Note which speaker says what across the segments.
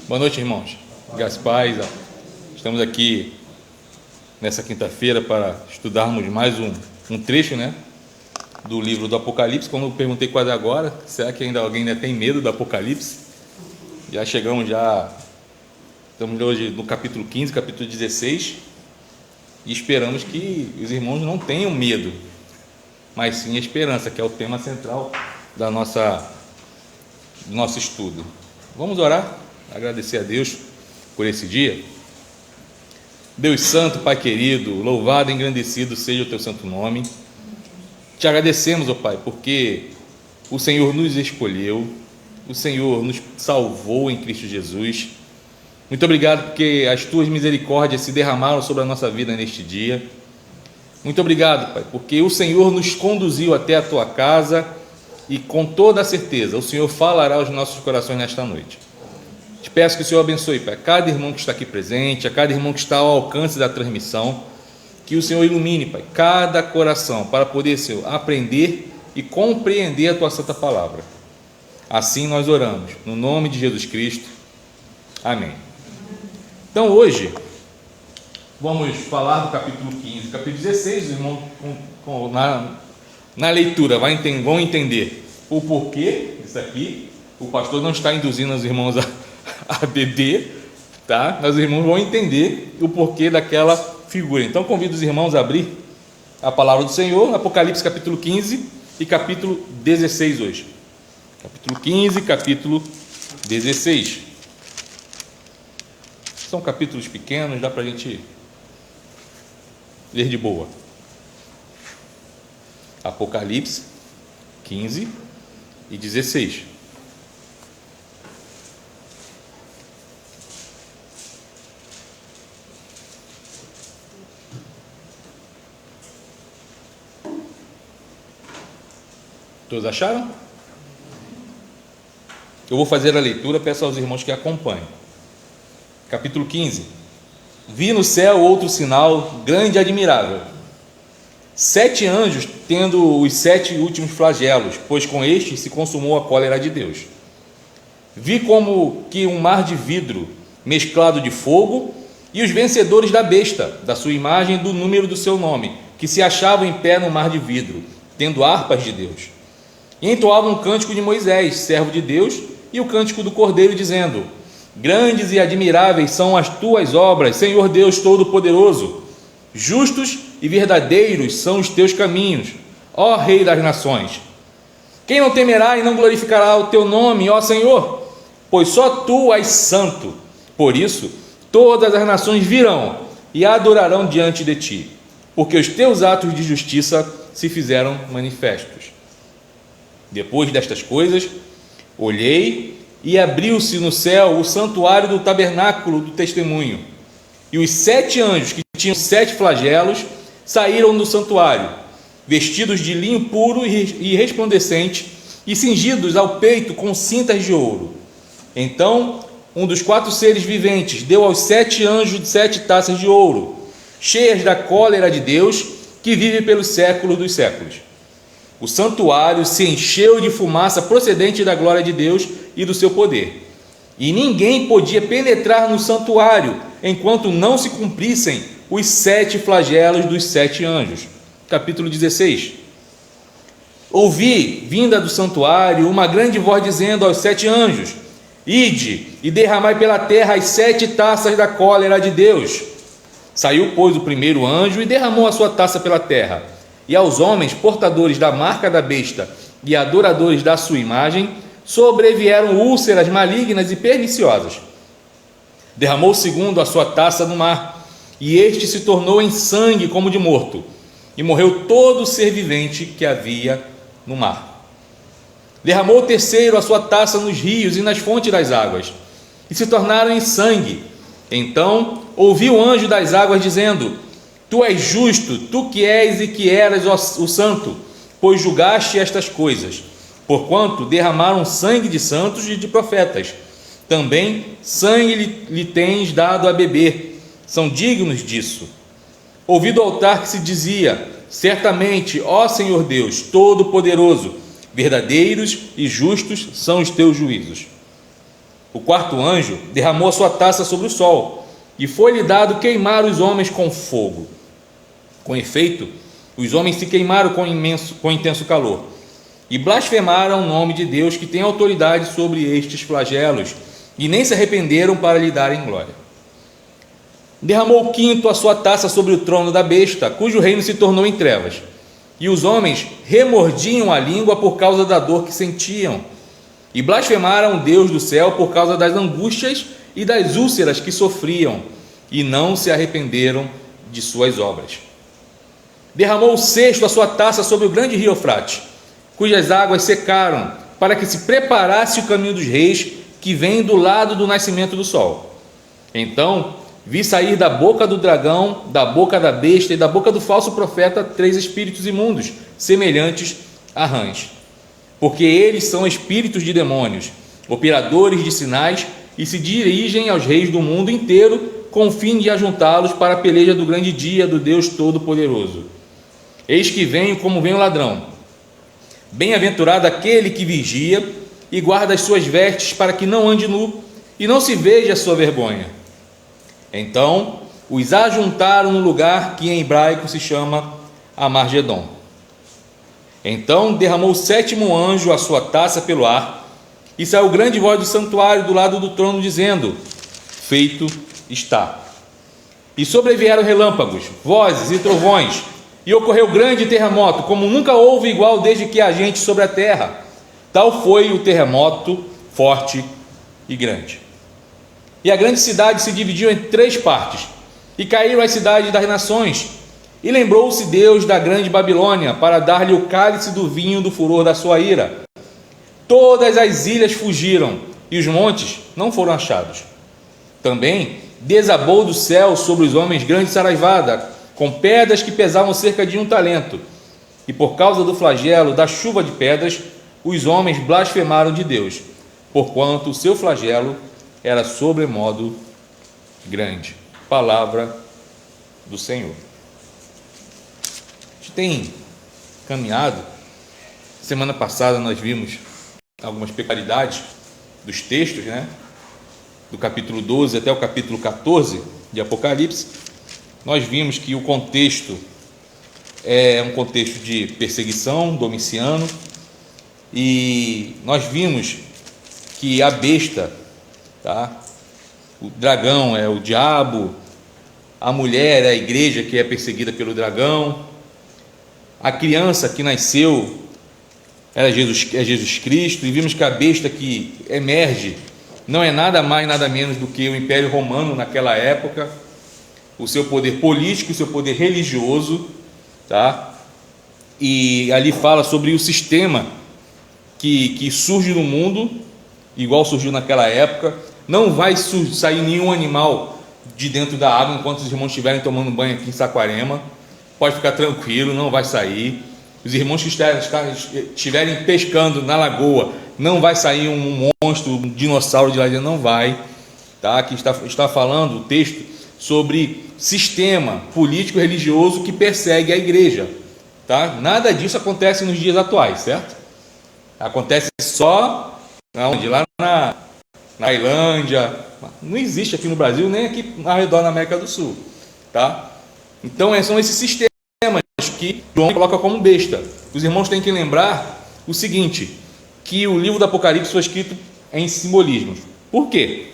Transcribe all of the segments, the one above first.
Speaker 1: Boa noite, irmãos. Graças a paz. Estamos aqui nessa quinta-feira para estudarmos mais um trecho, do livro do Apocalipse. Como eu perguntei quase agora, será que alguém ainda tem medo do Apocalipse? Estamos hoje no capítulo 15, capítulo 16, e esperamos que os irmãos não tenham medo, mas sim a esperança, que é o tema central do nosso estudo. Vamos orar, agradecer a Deus por esse dia. Deus Santo, Pai querido, louvado e engrandecido seja o Teu santo nome. Te agradecemos, ó Pai, porque o Senhor nos escolheu, o Senhor nos salvou em Cristo Jesus. Muito obrigado porque as Tuas misericórdias se derramaram sobre a nossa vida neste dia. Muito obrigado, Pai, porque o Senhor nos conduziu até a Tua casa e com toda a certeza o Senhor falará aos nossos corações nesta noite. Te peço que o Senhor abençoe, Pai, a cada irmão que está aqui presente, a cada irmão que está ao alcance da transmissão, que o Senhor ilumine, Pai, cada coração para poder, Senhor, aprender e compreender a Tua santa palavra. Assim nós oramos, no nome de Jesus Cristo. Amém. Então hoje vamos falar do capítulo 15, capítulo 16, os irmãos na leitura vão entender o porquê disso aqui. O pastor não está induzindo os irmãos a beber, tá? Mas os irmãos vão entender o porquê daquela figura. Então convido os irmãos a abrir a palavra do Senhor, Apocalipse capítulo 15 e capítulo 16 hoje. Capítulo 15, capítulo 16. São capítulos pequenos, dá para a gente ler de boa. Apocalipse 15 e 16. Todos acharam? Eu vou fazer a leitura, peço aos irmãos que acompanhem. Capítulo 15. Vi no céu outro sinal grande e admirável: 7 anjos tendo os 7 últimos flagelos, pois com estes se consumou a cólera de Deus. Vi como que um mar de vidro mesclado de fogo, e os vencedores da besta, da sua imagem e do número do seu nome, que se achavam em pé no mar de vidro, tendo harpas de Deus. E entoavam um cântico de Moisés, servo de Deus, e o cântico do Cordeiro, dizendo: Grandes e admiráveis são as tuas obras, Senhor Deus Todo-Poderoso. Justos e verdadeiros são os teus caminhos, ó Rei das nações. Quem não temerá e não glorificará o teu nome, ó Senhor? Pois só tu és santo. Por isso, todas as nações virão e adorarão diante de ti, porque os teus atos de justiça se fizeram manifestos. Depois destas coisas, olhei e abriu-se no céu o santuário do tabernáculo do testemunho, e os 7 anjos que tinham 7 flagelos saíram do santuário, vestidos de linho puro e resplandecente, e cingidos ao peito com cintas de ouro. Então um dos 4 seres viventes deu aos 7 anjos 7 taças de ouro, cheias da cólera de Deus, que vive pelos séculos dos séculos. O santuário se encheu de fumaça procedente da glória de Deus e do seu poder, e ninguém podia penetrar no santuário enquanto não se cumprissem os 7 flagelos dos 7 anjos. Capítulo 16. Ouvi, vinda do santuário, uma grande voz dizendo aos 7 anjos: Ide e derramai pela terra as 7 taças da cólera de Deus. Saiu, pois, o primeiro anjo e derramou a sua taça pela terra, e aos homens portadores da marca da besta e adoradores da sua imagem sobrevieram úlceras malignas e perniciosas. Derramou o segundo a sua taça no mar, e este se tornou em sangue como de morto, e morreu todo ser vivente que havia no mar. Derramou o terceiro a sua taça nos rios e nas fontes das águas, e se tornaram em sangue. Então ouvi o anjo das águas dizendo: Tu és justo, tu que és e que eras o santo, pois julgaste estas coisas, porquanto derramaram sangue de santos e de profetas. Também sangue lhe tens dado a beber, são dignos disso. Ouvi do altar que se dizia: Certamente, ó Senhor Deus Todo-Poderoso, verdadeiros e justos são os teus juízos. O quarto anjo derramou a sua taça sobre o sol, e foi-lhe dado queimar os homens com fogo. Com efeito, os homens se queimaram com intenso calor, e blasfemaram o nome de Deus, que tem autoridade sobre estes flagelos, e nem se arrependeram para lhe darem glória. Derramou o quinto a sua taça sobre o trono da besta, cujo reino se tornou em trevas, e os homens remordiam a língua por causa da dor que sentiam, e blasfemaram o Deus do céu por causa das angústias e das úlceras que sofriam, e não se arrependeram de suas obras. Derramou o sexto a sua taça sobre o grande rio Eufrates, cujas águas secaram, para que se preparasse o caminho dos reis, que vem do lado do nascimento do sol. Então vi sair da boca do dragão, da boca da besta e da boca do falso profeta 3 espíritos imundos, semelhantes a rãs, porque eles são espíritos de demônios, operadores de sinais, e se dirigem aos reis do mundo inteiro, com o fim de ajuntá-los para a peleja do grande dia do Deus Todo-Poderoso. Eis que venho como vem o ladrão. Bem-aventurado aquele que vigia e guarda as suas vestes, para que não ande nu e não se veja a sua vergonha. Então os ajuntaram no lugar que em hebraico se chama Amargedon. Então derramou o sétimo anjo a sua taça pelo ar, e saiu grande voz do santuário do lado do trono, dizendo: feito está. E sobrevieram relâmpagos, vozes e trovões, e ocorreu grande terremoto, como nunca houve igual desde que há gente sobre a terra. Tal foi o terremoto forte e grande. E a grande cidade se dividiu em 3 partes, e caíram as cidades das nações. E lembrou-se Deus da grande Babilônia, para dar-lhe o cálice do vinho do furor da sua ira. Todas as ilhas fugiram, e os montes não foram achados. Também desabou do céu sobre os homens grande saraivada, com pedras que pesavam cerca de 1 talento. E por causa do flagelo da chuva de pedras, os homens blasfemaram de Deus, porquanto o seu flagelo era sobremodo grande. Palavra do Senhor. A gente tem caminhado. Semana passada nós vimos algumas peculiaridades dos textos, né? Do capítulo 12 até o capítulo 14 de Apocalipse. Nós vimos que o contexto é um contexto de perseguição, Domiciano, e nós vimos que a besta, tá? O dragão é o diabo, a mulher é a igreja que é perseguida pelo dragão, a criança que nasceu é Jesus Cristo, e vimos que a besta que emerge não é nada mais, nada menos do que o Império Romano naquela época, o seu poder político, o seu poder religioso, tá? E ali fala sobre o sistema que surge no mundo, igual surgiu naquela época. Não vai sair nenhum animal de dentro da água enquanto os irmãos estiverem tomando banho aqui em Saquarema. Pode ficar tranquilo, não vai sair. Os irmãos que estiverem pescando na lagoa, não vai sair um monstro, um dinossauro de lá dentro, não vai, tá? Aqui está falando o texto sobre sistema político religioso que persegue a igreja, tá? Nada disso acontece nos dias atuais, certo? Acontece só onde? Lá na Tailândia. Não existe aqui no Brasil, nem aqui ao redor na América do Sul, tá? Então são esses sistemas que João coloca como besta. Os irmãos têm que lembrar o seguinte, que o livro do Apocalipse foi escrito em simbolismos. Por quê?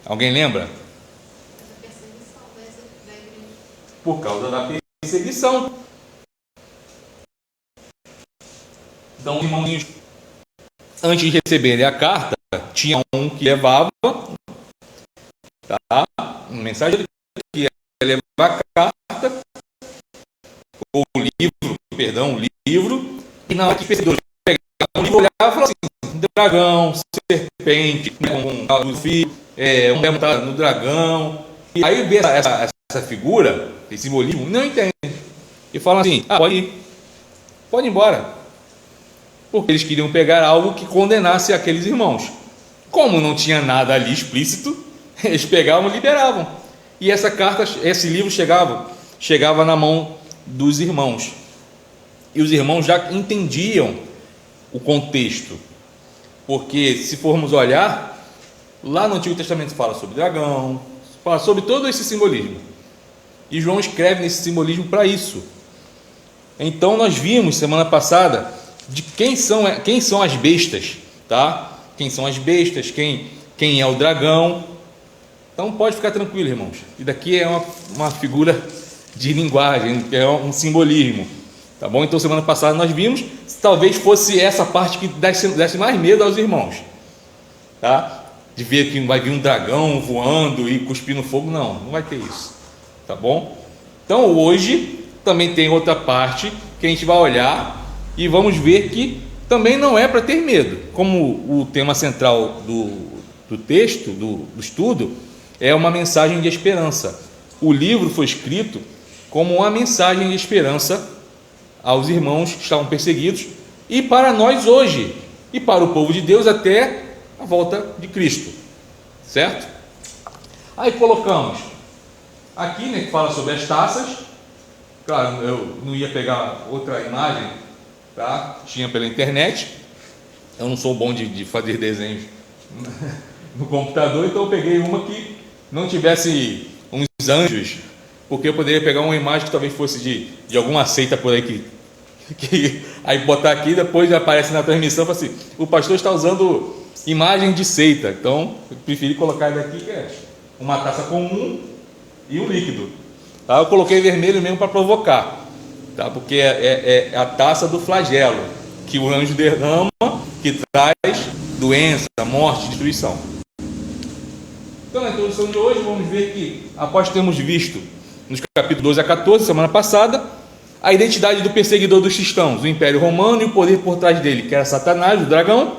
Speaker 1: Alguém lembra? Por causa da perseguição. Então, os irmãos, antes de receberem a carta, tinha um que levava, tá? Um mensageiro que ia levar a carta, ou o livro, e na hora que os perseguidores pegavam o livro, olhavam e falavam assim: dragão, serpente, um fio, um lembro tá no dragão. E aí vê essa figura, esse simbolismo, não entende. E falam assim: pode ir embora. Porque eles queriam pegar algo que condenasse aqueles irmãos. Como não tinha nada ali explícito, eles pegavam e liberavam. E essa carta, esse livro chegava na mão dos irmãos. E os irmãos já entendiam o contexto. Porque se formos olhar, lá no Antigo Testamento fala sobre dragão, fala sobre todo esse simbolismo. E João escreve nesse simbolismo para isso. Então nós vimos semana passada de quem são as bestas, tá? Quem são as bestas, quem é o dragão. Então pode ficar tranquilo, irmãos. E daqui é uma figura de linguagem, é um simbolismo, tá bom? Então semana passada nós vimos, talvez fosse essa parte que desse mais medo aos irmãos, tá? De ver que vai vir um dragão voando e cuspindo fogo, não vai ter isso, tá bom? Então hoje também tem outra parte que a gente vai olhar e vamos ver que também não é para ter medo, como o tema central do texto, do estudo, é uma mensagem de esperança. O livro foi escrito como uma mensagem de esperança aos irmãos que estavam perseguidos e para nós hoje, e para o povo de Deus até a volta de Cristo, certo? Aí colocamos aqui, né, que fala sobre as taças. Claro, eu não ia pegar outra imagem, tá? Tinha pela internet. Eu não sou bom de fazer desenhos no computador, então eu peguei uma que não tivesse uns anjos, porque eu poderia pegar uma imagem que talvez fosse de alguma seita por aí que aí botar aqui, depois aparece na transmissão, fala assim, o pastor está usando imagem de seita. Então eu preferi colocar daqui, que é uma taça comum e um líquido, tá? Eu coloquei vermelho mesmo para provocar, tá? Porque é a taça do flagelo que o anjo derrama, que traz doença, morte, destruição. Então na introdução de hoje vamos ver que, após termos visto nos capítulos 12 a 14, semana passada, a identidade do perseguidor dos cristãos, o Império Romano e o poder por trás dele, que era Satanás, o dragão,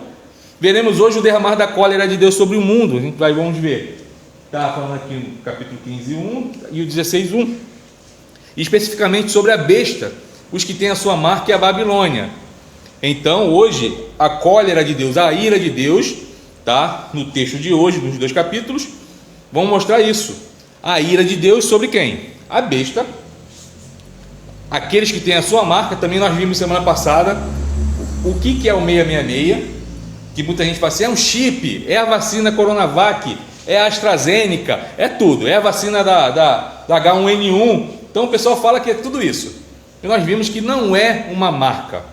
Speaker 1: veremos hoje o derramar da cólera de Deus sobre o mundo. A gente vamos ver, está falando aqui no capítulo 15, 1 e o 16, 1, e especificamente sobre a besta, os que têm a sua marca é a Babilônia. Então hoje a cólera de Deus, a ira de Deus, tá? No texto de hoje, nos 2 capítulos, vão mostrar isso. A ira de Deus sobre quem? A besta. Aqueles que têm a sua marca, também nós vimos semana passada o que é o 666, que muita gente fala assim, é um chip, é a vacina Coronavac, é a AstraZeneca, é tudo, é a vacina da H1N1. Então o pessoal fala que é tudo isso. E nós vimos que não é uma marca,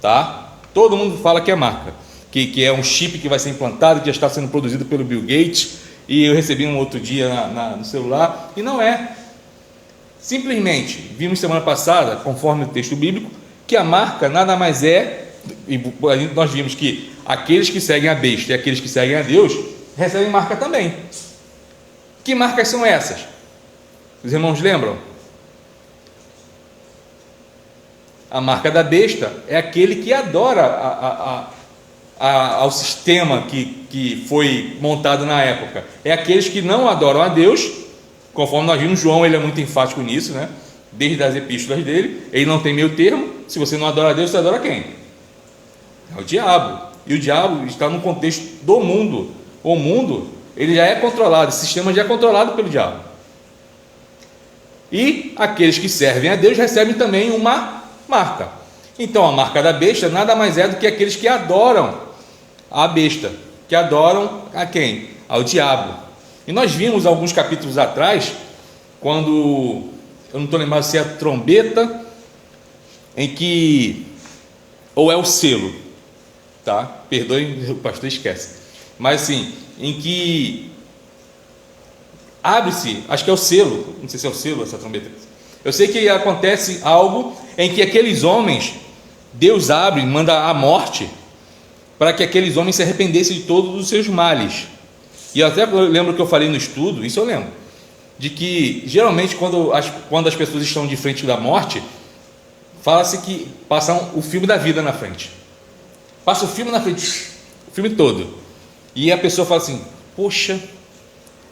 Speaker 1: tá? Todo mundo fala que é marca, que é um chip que vai ser implantado, que já está sendo produzido pelo Bill Gates, e eu recebi um outro dia no celular, e não é. Simplesmente, vimos semana passada, conforme o texto bíblico, que a marca nada mais é, e nós vimos que aqueles que seguem a besta e aqueles que seguem a Deus, recebem marca também. Que marcas são essas? Os irmãos lembram? A marca da besta é aquele que adora ao sistema que foi montado na época. É aqueles que não adoram a Deus. Conforme nós vimos, João, ele é muito enfático nisso, né? Desde as epístolas dele, ele não tem meio termo. Se você não adora a Deus, você adora quem? É o diabo. E o diabo está no contexto do mundo. O mundo, ele já é controlado, esse sistema já é controlado pelo diabo. E aqueles que servem a Deus recebem também uma marca. Então a marca da besta nada mais é do que aqueles que adoram a besta, que adoram a quem? Ao diabo. E nós vimos alguns capítulos atrás, quando, eu não estou lembrado se é a trombeta, em que, ou é o selo, tá? Perdoem, o pastor esquece, mas assim, em que abre-se, acho que é o selo, não sei se é o selo essa trombeta, eu sei que acontece algo em que aqueles homens, Deus abre, manda a morte, para que aqueles homens se arrependessem de todos os seus males. E eu até lembro que eu falei no estudo, isso eu lembro, de que geralmente quando as pessoas estão de frente da morte, fala-se que passam o filme da vida na frente. Passa o filme na frente, o filme todo. E a pessoa fala assim, poxa,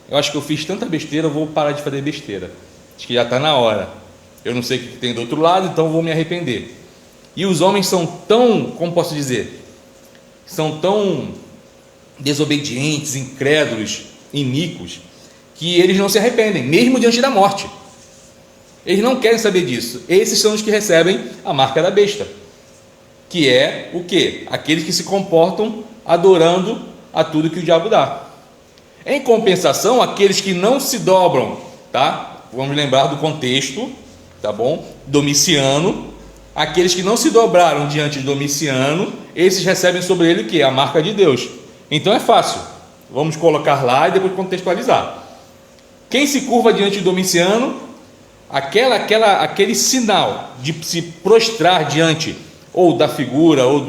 Speaker 1: eu acho que eu fiz tanta besteira, eu vou parar de fazer besteira. Acho que já está na hora. Eu não sei o que tem do outro lado, então vou me arrepender. E os homens são tão, como posso dizer, são tão desobedientes, incrédulos, iníquos, que eles não se arrependem, mesmo diante da morte. Eles não querem saber disso. Esses são os que recebem a marca da besta, que é o quê? Aqueles que se comportam adorando a tudo que o diabo dá. Em compensação, aqueles que não se dobram, tá? Vamos lembrar do contexto, tá bom? Domiciano, aqueles que não se dobraram diante de Domiciano, esses recebem sobre ele o que? A marca de Deus. Então é fácil, vamos colocar lá e depois contextualizar. Quem se curva diante de Domiciano, aquele sinal de se prostrar diante ou da figura ou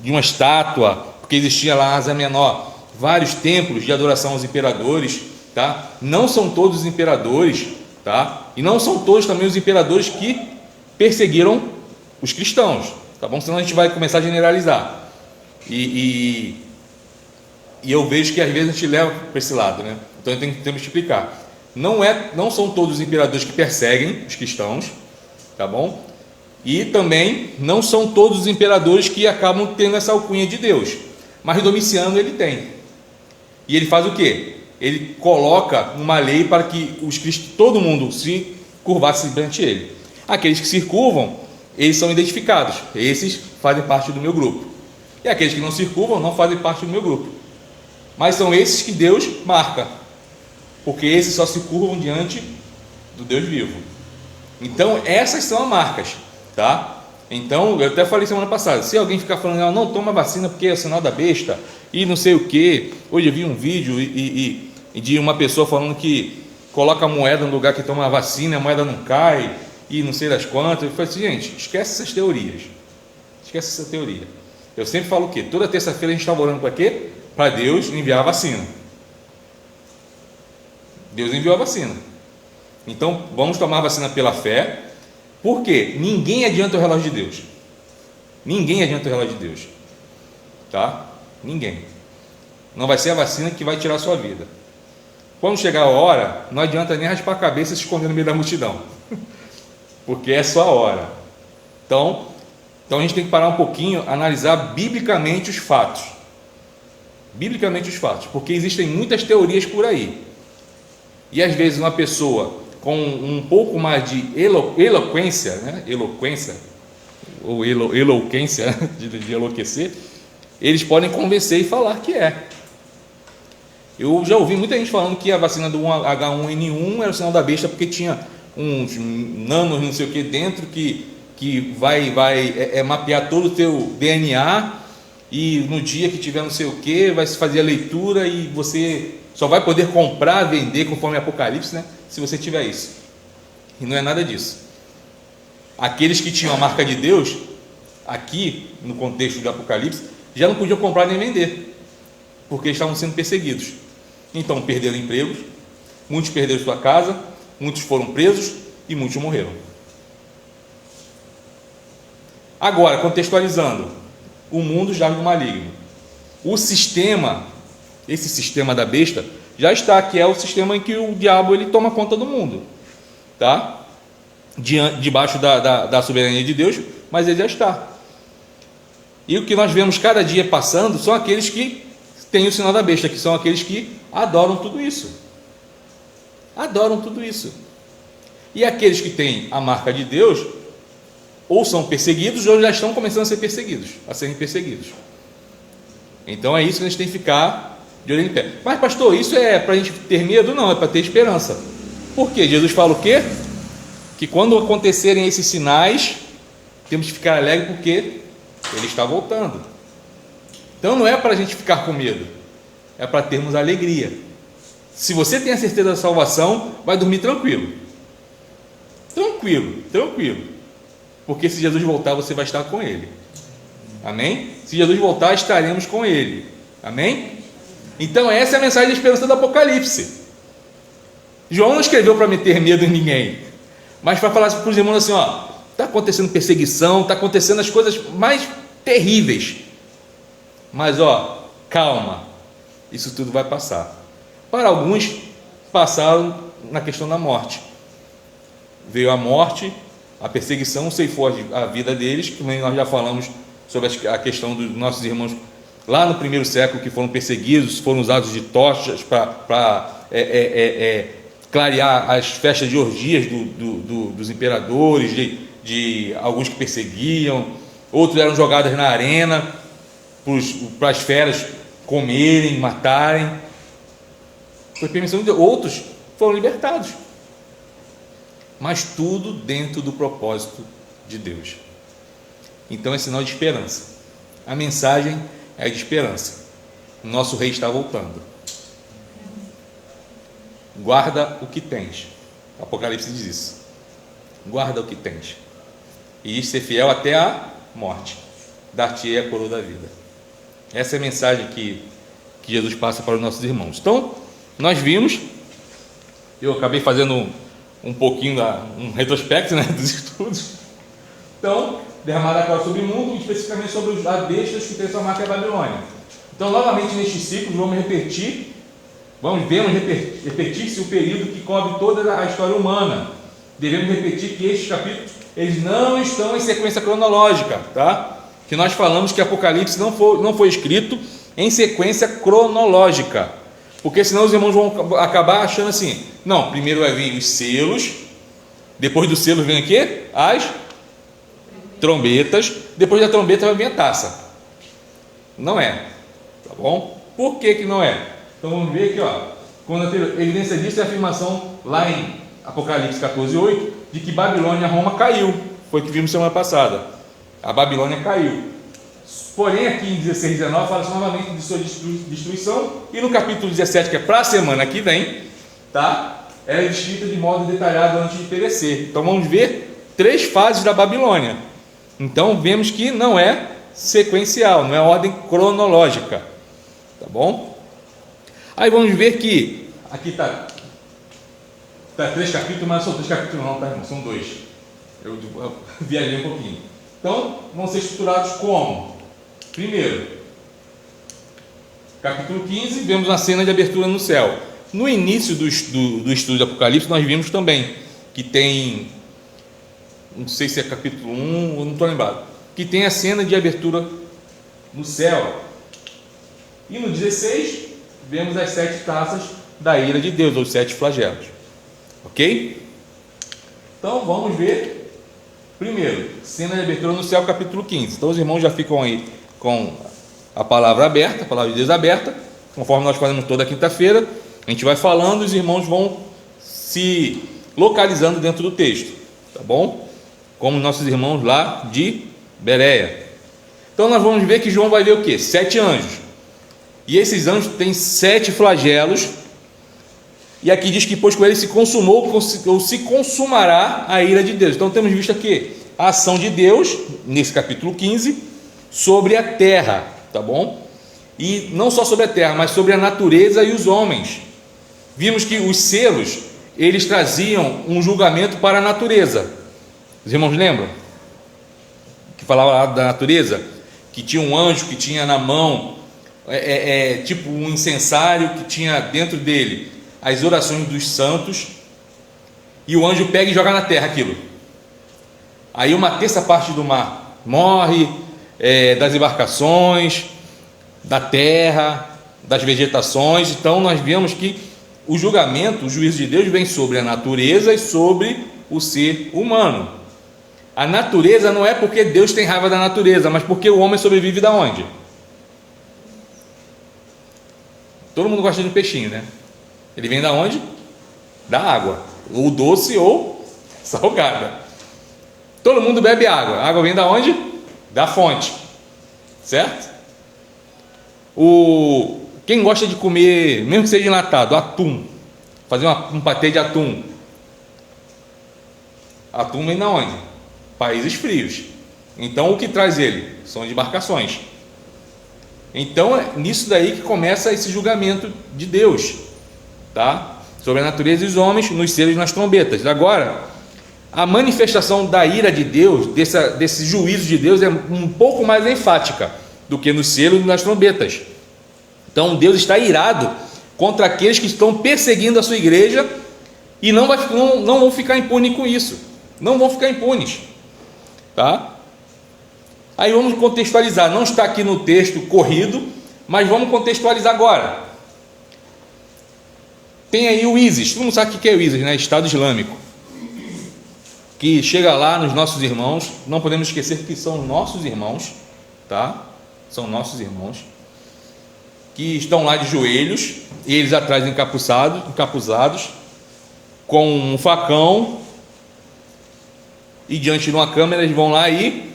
Speaker 1: de uma estátua, porque existia lá na Ásia Menor vários templos de adoração aos imperadores, tá? Não são todos os imperadores, tá? E não são todos também os imperadores que perseguiram os cristãos, tá bom? Senão a gente vai começar a generalizar. E eu vejo que às vezes a gente leva para esse lado, né? Então temos que explicar. Não são todos os imperadores que perseguem os cristãos, tá bom? E também não são todos os imperadores que acabam tendo essa alcunha de Deus. Mas Domiciano ele tem. E ele faz o quê? Ele coloca uma lei para que todo mundo se curvasse perante ele. Aqueles que se curvam, eles são identificados. Esses fazem parte do meu grupo. E aqueles que não se curvam não fazem parte do meu grupo. Mas são esses que Deus marca, porque esses só se curvam diante do Deus vivo. Então essas são as marcas, tá? Então eu até falei semana passada, se alguém ficar falando, não toma vacina porque é o sinal da besta e não sei o que. Hoje eu vi um vídeo de uma pessoa falando que coloca a moeda no lugar que toma a vacina, a moeda não cai e não sei das quantas. Eu falei assim, gente, esquece essas teorias, esquece essa teoria. Eu sempre falo o quê? Toda terça-feira a gente está orando para quê? Para Deus enviar a vacina. Deus enviou a vacina. Então vamos tomar a vacina pela fé. Por quê? Ninguém adianta o relógio de Deus. Ninguém adianta o relógio de Deus, tá? Ninguém. Não vai ser a vacina que vai tirar a sua vida. Quando chegar a hora, não adianta nem raspar a cabeça e se esconder no meio da multidão, porque é só a hora. Então a gente tem que parar um pouquinho, analisar biblicamente os fatos. Biblicamente os fatos, porque existem muitas teorias por aí. E às vezes uma pessoa com um pouco mais de eloquência, né? Eloquência de enlouquecer, eles podem convencer e falar que é. Eu já ouvi muita gente falando que a vacina do H1N1 era o sinal da besta porque tinha uns nanos, não sei o que, dentro que vai mapear todo o teu DNA e no dia que tiver não sei o que, vai se fazer a leitura e você só vai poder comprar, vender conforme Apocalipse, né? Se você tiver isso. E não é nada disso. Aqueles que tinham a marca de Deus, aqui no contexto do Apocalipse, já não podiam comprar nem vender, porque estavam sendo perseguidos. Então perderam empregos, muitos perderam sua casa, muitos foram presos e muitos morreram. Agora, contextualizando, o mundo jaz do maligno. O sistema, esse sistema da besta, já está, que é o sistema em que o diabo ele toma conta do mundo, tá? Debaixo da soberania de Deus, mas ele já está. E o que nós vemos cada dia passando são aqueles que têm o sinal da besta, que são aqueles que adoram tudo isso. Adoram tudo isso. E aqueles que têm a marca de Deus, ou são perseguidos, ou já estão começando a serem perseguidos. Então é isso que a gente tem que ficar de olho em pé. Mas pastor, isso é para a gente ter medo? Não, é para ter esperança. Por quê? Jesus fala o quê? Que quando acontecerem esses sinais, temos que ficar alegre porque ele está voltando. Então não é para a gente ficar com medo, é para termos alegria. Se você tem a certeza da salvação, vai dormir tranquilo. Tranquilo. Porque se Jesus voltar, você vai estar com ele. Amém? Se Jesus voltar, estaremos com ele. Amém? Então essa é a mensagem de esperança do Apocalipse. João não escreveu para meter medo em ninguém, mas para falar para os irmãos assim, está acontecendo perseguição, está acontecendo as coisas mais terríveis, mas calma, isso tudo vai passar. Para alguns, passaram na questão da morte. Veio a morte, a perseguição ceifou a vida deles, que nós já falamos sobre a questão dos nossos irmãos lá no primeiro século, que foram perseguidos, foram usados de tochas para clarear as festas de orgias dos imperadores, de alguns que perseguiam, outros eram jogados na arena. para as feras comerem, matarem. Foi permissão de Deus. Outros foram libertados. Mas tudo dentro do propósito de Deus. Então é sinal de esperança. A mensagem é de esperança. O nosso rei está voltando. Guarda o que tens. Apocalipse diz isso. Guarda o que tens. E ser fiel até a morte. Dar-te-ei a coroa da vida. Essa é a mensagem que Jesus passa para os nossos irmãos. Então, nós vimos, eu acabei fazendo um pouquinho um retrospecto, né, dos estudos. Então, derramada a coroa sobre o mundo, especificamente sobre os bestas que transformaram a Babilônia. Então, novamente neste ciclo, vamos repetir repetir-se o período que cobre toda a história humana. Devemos repetir que estes capítulos eles não estão em sequência cronológica, tá? Que nós falamos que Apocalipse não foi escrito em sequência cronológica, porque senão os irmãos vão acabar achando assim: não, primeiro vai vir os selos, depois dos selos vem o quê? As trombetas, depois da trombeta vai vir a taça. Não é, tá bom? Por que não é? Então vamos ver aqui, ó, quando a evidência disso é a afirmação lá em Apocalipse 14:8, de que Babilônia e Roma caiu. Foi o que vimos semana passada. A Babilônia caiu. Porém, aqui em 16:19 fala novamente de sua destruição. E no capítulo 17, que é para a semana que vem, tá? Ela é descrita de modo detalhado antes de perecer. Então vamos ver 3 fases da Babilônia. Então vemos que não é sequencial, não é ordem cronológica. Tá bom? Aí vamos ver que aqui está 3 capítulos, mas são 3 capítulos não, tá, irmão? São 2. Eu viajei um pouquinho. Então, vão ser estruturados como? Primeiro, capítulo 15, vemos uma cena de abertura no céu. No início do estudo do Apocalipse, nós vimos também que tem, não sei se é capítulo 1, eu não estou lembrado, que tem a cena de abertura no céu. E no 16, vemos as 7 taças da ira de Deus, ou 7 flagelos. Ok? Então vamos ver primeiro, cena de abertura no céu, capítulo 15. Então os irmãos já ficam aí com a palavra aberta, a palavra de Deus aberta, conforme nós fazemos toda quinta-feira. A gente vai falando, os irmãos vão se localizando dentro do texto, tá bom? Como nossos irmãos lá de Bereia. Então nós vamos ver que João vai ver o quê? 7 anjos. E esses anjos têm 7 flagelos. E aqui diz que pois com ele se consumou ou se consumará a ira de Deus. Então temos visto aqui a ação de Deus, nesse capítulo 15, sobre a terra, tá bom? E não só sobre a terra, mas sobre a natureza e os homens. Vimos que os selos, eles traziam um julgamento para a natureza. Os irmãos lembram? Que falava lá da natureza, que tinha um anjo que tinha na mão, tipo um incensário que tinha dentro dele as orações dos santos, e o anjo pega e joga na terra aquilo. Aí 1/3 parte do mar morre, das embarcações, da terra, das vegetações. Então nós vemos que o julgamento, o juízo de Deus vem sobre a natureza e sobre o ser humano. A natureza não é porque Deus tem raiva da natureza, mas porque o homem sobrevive da onde? Todo mundo gosta de um peixinho, né? Ele vem da onde? Da água, ou doce ou salgada. Todo mundo bebe água. A água vem da onde? Da fonte, certo? Quem gosta de comer, mesmo que seja enlatado, atum, fazer um patê de atum. Atum vem da onde? Países frios. Então o que traz ele? São as embarcações. Então é nisso daí que começa esse julgamento de Deus, tá? Sobre a natureza e os homens, nos selos e nas trombetas. Agora, a manifestação da ira de Deus, desse juízo de Deus, é um pouco mais enfática do que nos selos e nas trombetas. Então Deus está irado contra aqueles que estão perseguindo a sua igreja e não vão ficar impunes com isso. Não vão ficar impunes, tá? Aí vamos contextualizar. Não está aqui no texto corrido, mas vamos contextualizar agora. Tem aí o ISIS, todo mundo sabe o que é o ISIS, né? Estado Islâmico, que chega lá nos nossos irmãos. Não podemos esquecer que são nossos irmãos, tá? são nossos irmãos, que estão lá de joelhos, eles atrás encapuzados, com um facão, e diante de uma câmera eles vão lá e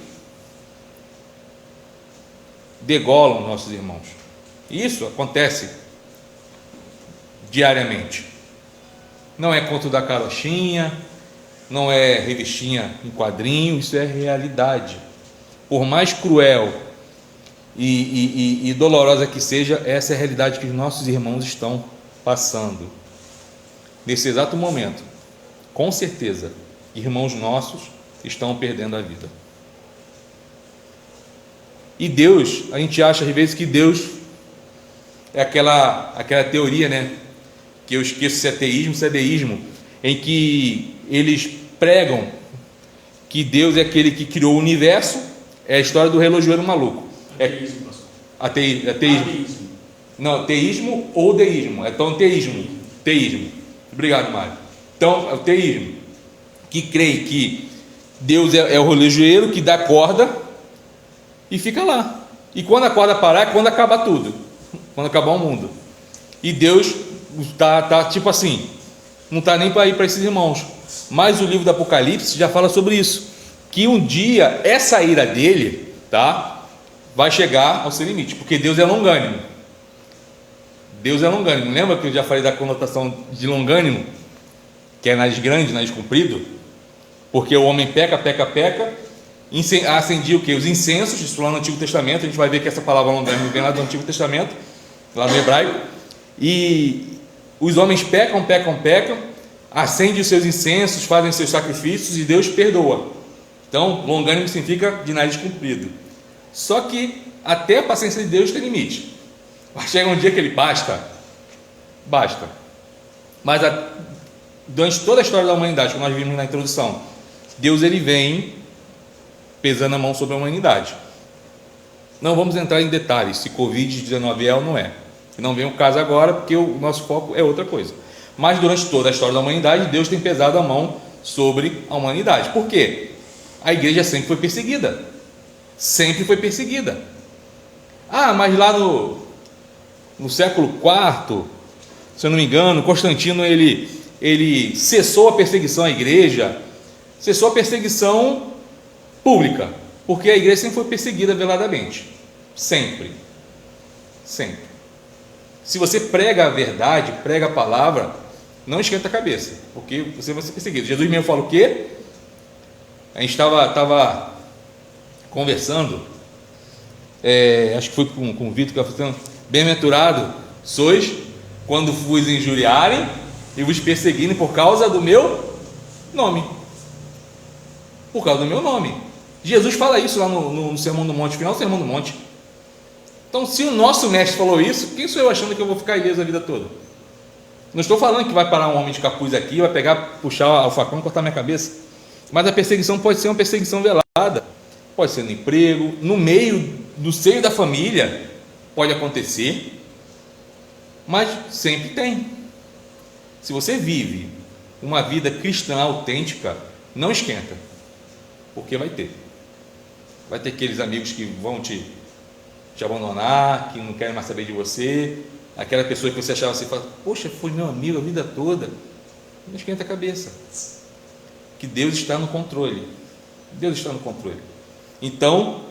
Speaker 1: degolam nossos irmãos. Isso acontece diariamente. Não é conto da carochinha, não é revistinha em quadrinho, isso é realidade. Por mais cruel e dolorosa que seja, essa é a realidade que os nossos irmãos estão passando. Nesse exato momento, com certeza, irmãos nossos estão perdendo a vida. E Deus, a gente acha às vezes que Deus é aquela teoria, né? Que eu esqueço se é teísmo, se é deísmo, em que eles pregam que Deus é aquele que criou o universo. É a história do relojoeiro maluco.
Speaker 2: Ateísmo, pastor.
Speaker 1: Ateísmo. Não, teísmo ou deísmo. Então, teísmo. Obrigado, Mário. Então, é o teísmo, que crê que Deus é o relojoeiro que dá corda e fica lá. E quando a corda parar, é quando acabar tudo, quando acabar o mundo. E Deus tá tipo assim, não está nem para ir para esses irmãos. Mas o livro do Apocalipse já fala sobre isso, que um dia essa ira dele, tá, vai chegar ao seu limite, porque Deus é longânimo. Deus é longânimo. Lembra que eu já falei da conotação de longânimo, que é nariz grande, nariz comprido? Porque o homem peca, acendia o que? Os incensos, isso lá no Antigo Testamento. A gente vai ver que essa palavra longânimo vem lá do Antigo Testamento, lá no hebraico. E os homens pecam, acendem os seus incensos, fazem seus sacrifícios e Deus perdoa. Então, longânimo significa de nariz comprido. Só que até a paciência de Deus tem limite. Vai chegar um dia que ele basta. Mas durante toda a história da humanidade, como nós vimos na introdução, Deus ele vem pesando a mão sobre a humanidade. Não vamos entrar em detalhes se Covid-19 é ou não é. Não vem o caso agora, porque o nosso foco é outra coisa. Mas durante toda a história da humanidade, Deus tem pesado a mão sobre a humanidade. Por quê? A igreja sempre foi perseguida. Mas lá no século IV, se eu não me engano, Constantino ele cessou a perseguição à igreja, cessou a perseguição pública, porque a igreja sempre foi perseguida veladamente, sempre. Se você prega a verdade, prega a palavra, não esquenta a cabeça, porque você vai ser perseguido. Jesus mesmo fala o quê? A gente estava conversando, acho que foi com o Vitor, que estava falando, bem-aventurado sois quando vos injuriarem e vos perseguirem por causa do meu nome. Por causa do meu nome. Jesus fala isso lá no Sermão do Monte, final do Sermão do Monte. Então, se o nosso mestre falou isso, quem sou eu achando que eu vou ficar ileso a vida toda? Não estou falando que vai parar um homem de capuz aqui, vai pegar, puxar o facão e cortar minha cabeça. Mas a perseguição pode ser uma perseguição velada. Pode ser no emprego, no seio da família, pode acontecer. Mas sempre tem. Se você vive uma vida cristã autêntica, não esquenta, porque vai ter aqueles amigos que vão te abandonar, que não querem mais saber de você, aquela pessoa que você achava assim, fala, poxa, foi meu amigo a vida toda. Não esquenta a cabeça, que Deus está no controle. Então,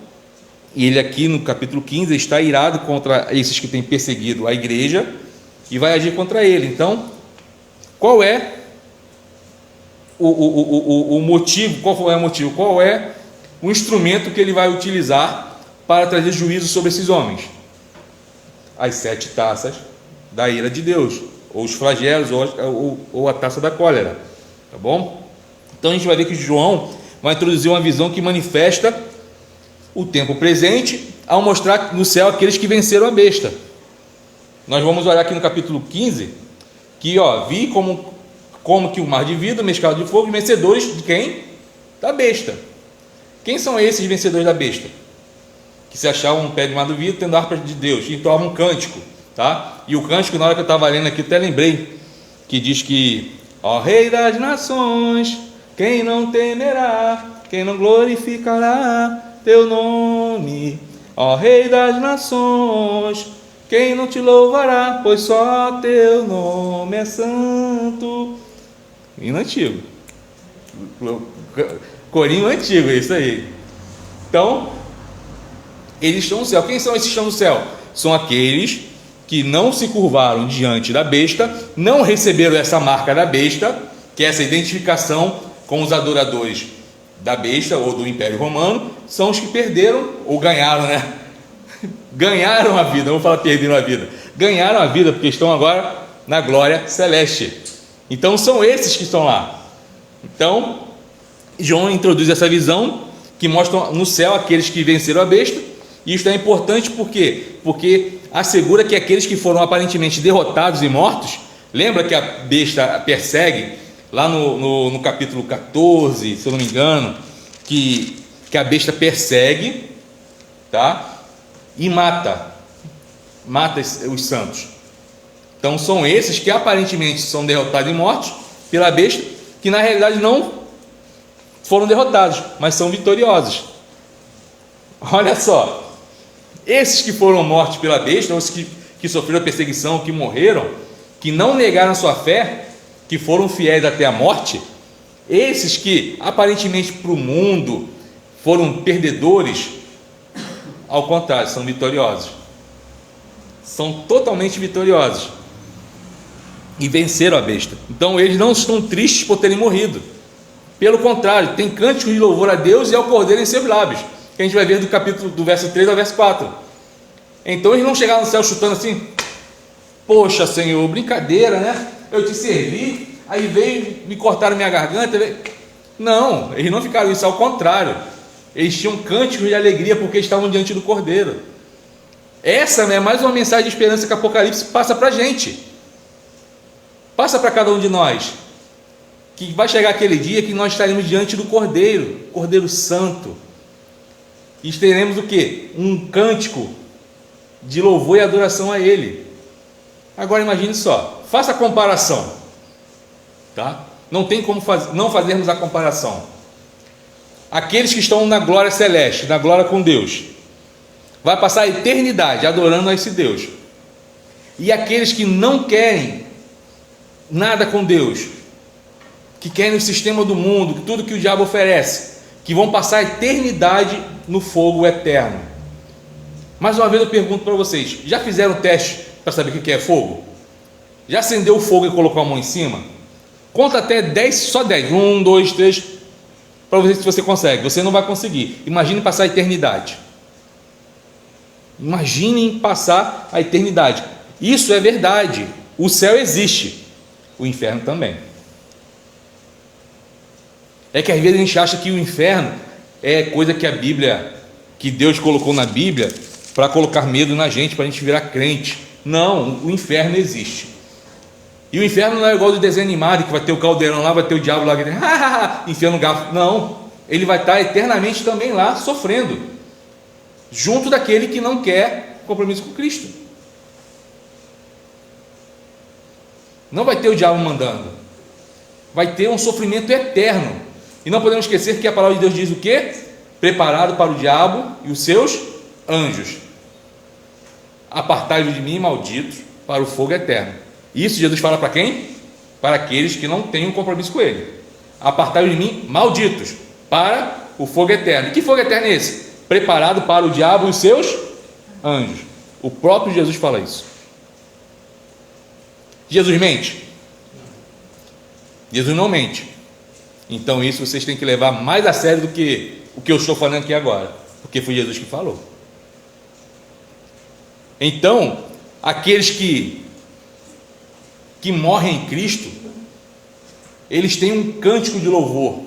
Speaker 1: ele aqui no capítulo 15 está irado contra esses que têm perseguido a igreja e vai agir contra ele. Então, qual é o motivo? Qual é o instrumento que ele vai utilizar para trazer juízo sobre esses homens? As 7 taças da ira de Deus, ou os flagelos, ou a taça da cólera, tá bom? Então a gente vai ver que João vai introduzir uma visão que manifesta o tempo presente, ao mostrar no céu aqueles que venceram a besta. Nós vamos olhar aqui no capítulo 15, que vi como que o mar de vidro, mesclado de fogo, vencedores de quem? Da besta. Quem são esses vencedores da besta? Que se achavam um pé de mar do vidro, tendo a harpa de Deus, e entoavam um cântico, tá? E o cântico, na hora que eu estava lendo aqui, até lembrei, que diz que, ó Rei das nações, quem não temerá, quem não glorificará teu nome, Ó Rei das nações, quem não te louvará, pois só teu nome é santo. Hino antigo, corinho antigo, é isso aí. Então, eles estão no céu. Quem são esses que estão no céu? São aqueles que não se curvaram diante da besta, não receberam essa marca da besta, que é essa identificação com os adoradores da besta ou do Império Romano. São os que perderam ou ganharam, né? Ganharam a vida, não vou falar perderam a vida, ganharam a vida, porque estão agora na glória celeste. Então são esses que estão lá. Então João introduz essa visão que mostra no céu aqueles que venceram a besta. E isso é importante porque assegura que aqueles que foram aparentemente derrotados e mortos, lembra que a besta persegue lá no capítulo 14, se eu não me engano, que a besta persegue, tá? E mata os santos. Então são esses que aparentemente são derrotados e mortos pela besta, que na realidade não foram derrotados, mas são vitoriosos. Olha só, esses que foram mortos pela besta, os que sofreram perseguição, que morreram, que não negaram a sua fé, que foram fiéis até a morte, esses que aparentemente para o mundo foram perdedores, ao contrário, são vitoriosos, são totalmente vitoriosos e venceram a besta. Então eles não estão tristes por terem morrido, pelo contrário, tem cânticos de louvor a Deus e ao Cordeiro em seus lábios, que a gente vai ver do verso 3 ao verso 4. Então eles não chegaram no céu chutando assim: poxa Senhor, brincadeira, né? Eu te servi, aí veio, me cortaram minha garganta. Não, eles não ficaram isso, ao contrário, eles tinham cânticos de alegria porque estavam diante do Cordeiro. Essa é mais uma mensagem de esperança que Apocalipse passa para a gente, passa para cada um de nós, que vai chegar aquele dia que nós estaremos diante do Cordeiro, Cordeiro Santo, e teremos o que? Um cântico de louvor e adoração a Ele. Agora imagine só, faça a comparação, tá? Não tem como não fazermos a comparação. Aqueles que estão na glória celeste, na glória com Deus, vai passar a eternidade adorando a esse Deus. E aqueles que não querem nada com Deus, que querem o sistema do mundo, tudo que o diabo oferece, que vão passar a eternidade no fogo eterno. Mais uma vez eu pergunto para vocês: já fizeram o teste para saber o que é fogo? Já acendeu o fogo e colocou a mão em cima? Conta até 10, só 10, 1, 2, 3, para ver se você consegue. Você não vai conseguir. Imagine passar a eternidade. Imaginem passar a eternidade. Isso é verdade. O céu existe, o inferno também. É que às vezes a gente acha que o inferno é coisa que a Bíblia, que Deus colocou na Bíblia para colocar medo na gente, para a gente virar crente. Não, o inferno existe. E o inferno não é igual do desenho animado, que vai ter o caldeirão lá, vai ter o diabo lá, enfiando garfo. Não, ele vai estar eternamente também lá, sofrendo, junto daquele que não quer compromisso com Cristo. Não vai ter o diabo mandando, vai ter um sofrimento eterno. E não podemos esquecer que a palavra de Deus diz o quê? Preparado para o diabo e os seus anjos. Apartai-vos de mim, malditos, para o fogo eterno. Isso Jesus fala para quem? Para aqueles que não têm um compromisso com Ele. Apartai-vos de mim, malditos, para o fogo eterno. E que fogo eterno é esse? Preparado para o diabo e os seus anjos. O próprio Jesus fala isso. Jesus mente? Jesus não mente. Então isso vocês têm que levar mais a sério do que o que eu estou falando aqui agora, porque foi Jesus que falou. Então, aqueles que morrem em Cristo, eles têm um cântico de louvor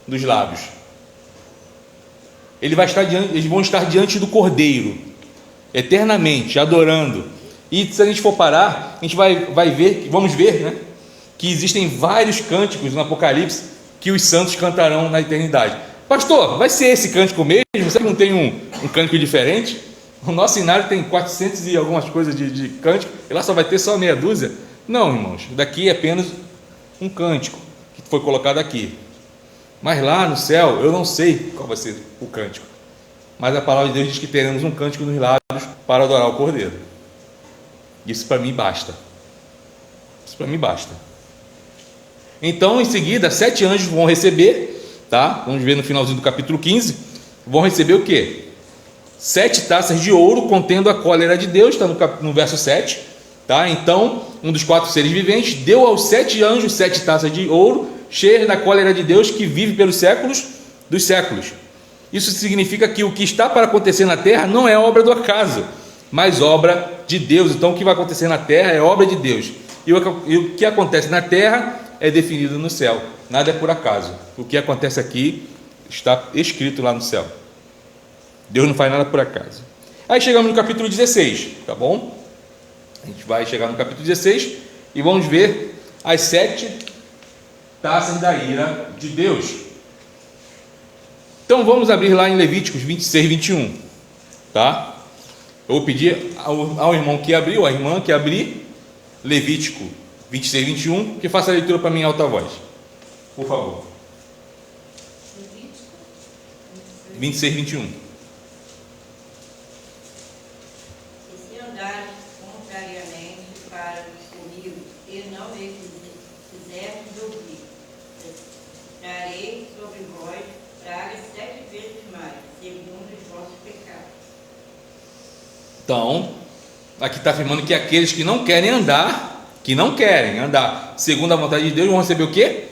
Speaker 1: dos lábios. Eles vão estar diante do Cordeiro eternamente, adorando. E se a gente for parar, a gente vai ver, vamos ver, né, que existem vários cânticos no Apocalipse que os santos cantarão na eternidade. Pastor, vai ser esse cântico mesmo? Você não tem um cântico diferente? O nosso cenário tem 400 e algumas coisas de cântico, e lá só vai ter só meia dúzia. Não, irmãos, daqui é apenas um cântico que foi colocado aqui. Mas lá no céu, eu não sei qual vai ser o cântico. mas a palavra de Deus diz que teremos um cântico nos lábios para adorar o Cordeiro. Isso para mim basta. Isso para mim basta. Então, em seguida, 7 anjos vão receber, tá? Vamos ver no finalzinho do capítulo 15, vão receber o quê? 7 taças de ouro contendo a cólera de Deus, está no verso 7, tá? Então, um dos 4 seres viventes deu aos 7 anjos 7 taças de ouro, cheias da cólera de Deus, que vive pelos séculos dos séculos. Isso significa que o que está para acontecer na terra não é obra do acaso, mas obra de Deus. Então, o que vai acontecer na terra é obra de Deus, e o que acontece na terra é definido no céu. Nada é por acaso. O que acontece aqui está escrito lá no céu. Deus não faz nada por acaso. Aí chegamos no capítulo 16, tá bom? A gente vai chegar no capítulo 16 e vamos ver as 7 taças da ira de Deus. Então vamos abrir lá em Levíticos 26, 21, tá? Eu vou pedir ao irmão que abriu, à irmã que abrir, Levítico 26, 21, que faça a leitura para mim em alta voz, por favor. 26, 21.
Speaker 2: E se andares contrariamente para comigo, e não me fizerdes ouvir, trarei sobre vós pragas 7 vezes mais, segundo os vossos pecados.
Speaker 1: Então, aqui está afirmando que aqueles que não querem andar segundo a vontade de Deus, vão receber o quê?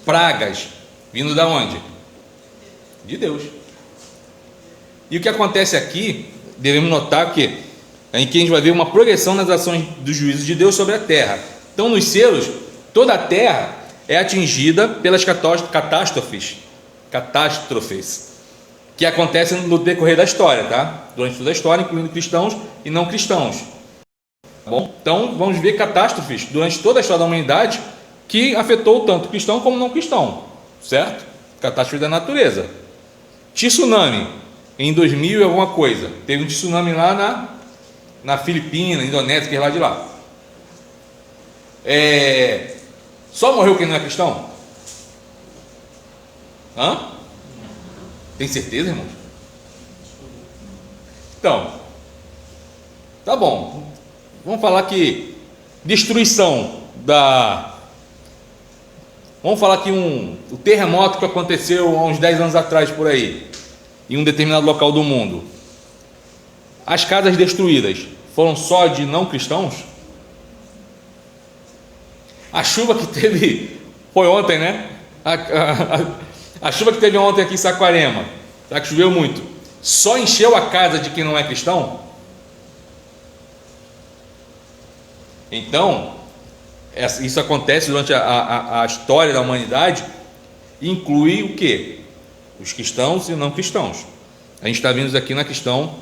Speaker 1: Pragas, vindo da onde? De Deus. E o que acontece aqui, devemos notar que a gente vai ver uma progressão nas ações dos juízos de Deus sobre a terra. Então, nos selos, toda a terra é atingida pelas catástrofes que acontecem no decorrer da história, tá? Durante toda a história, incluindo cristãos e não cristãos. Bom, então vamos ver catástrofes durante toda a história da humanidade que afetou tanto cristão como não cristão, certo? Catástrofe da natureza. Tsunami em 2000 e alguma coisa, teve um tsunami lá na Filipina, Indonésia, que é lá de lá. Só morreu quem não é cristão? Tem certeza, irmão? Então, tá bom. Vamos falar que vamos falar que o terremoto que aconteceu há uns 10 anos atrás por aí, em um determinado local do mundo. As casas destruídas foram só de não cristãos? A chuva que teve, foi ontem, né? A chuva que teve ontem aqui em Saquarema, tá? Que choveu muito, só encheu a casa de quem não é cristão? Então, isso acontece durante a história da humanidade, e inclui o quê? Os cristãos e não cristãos. A gente está vendo aqui na questão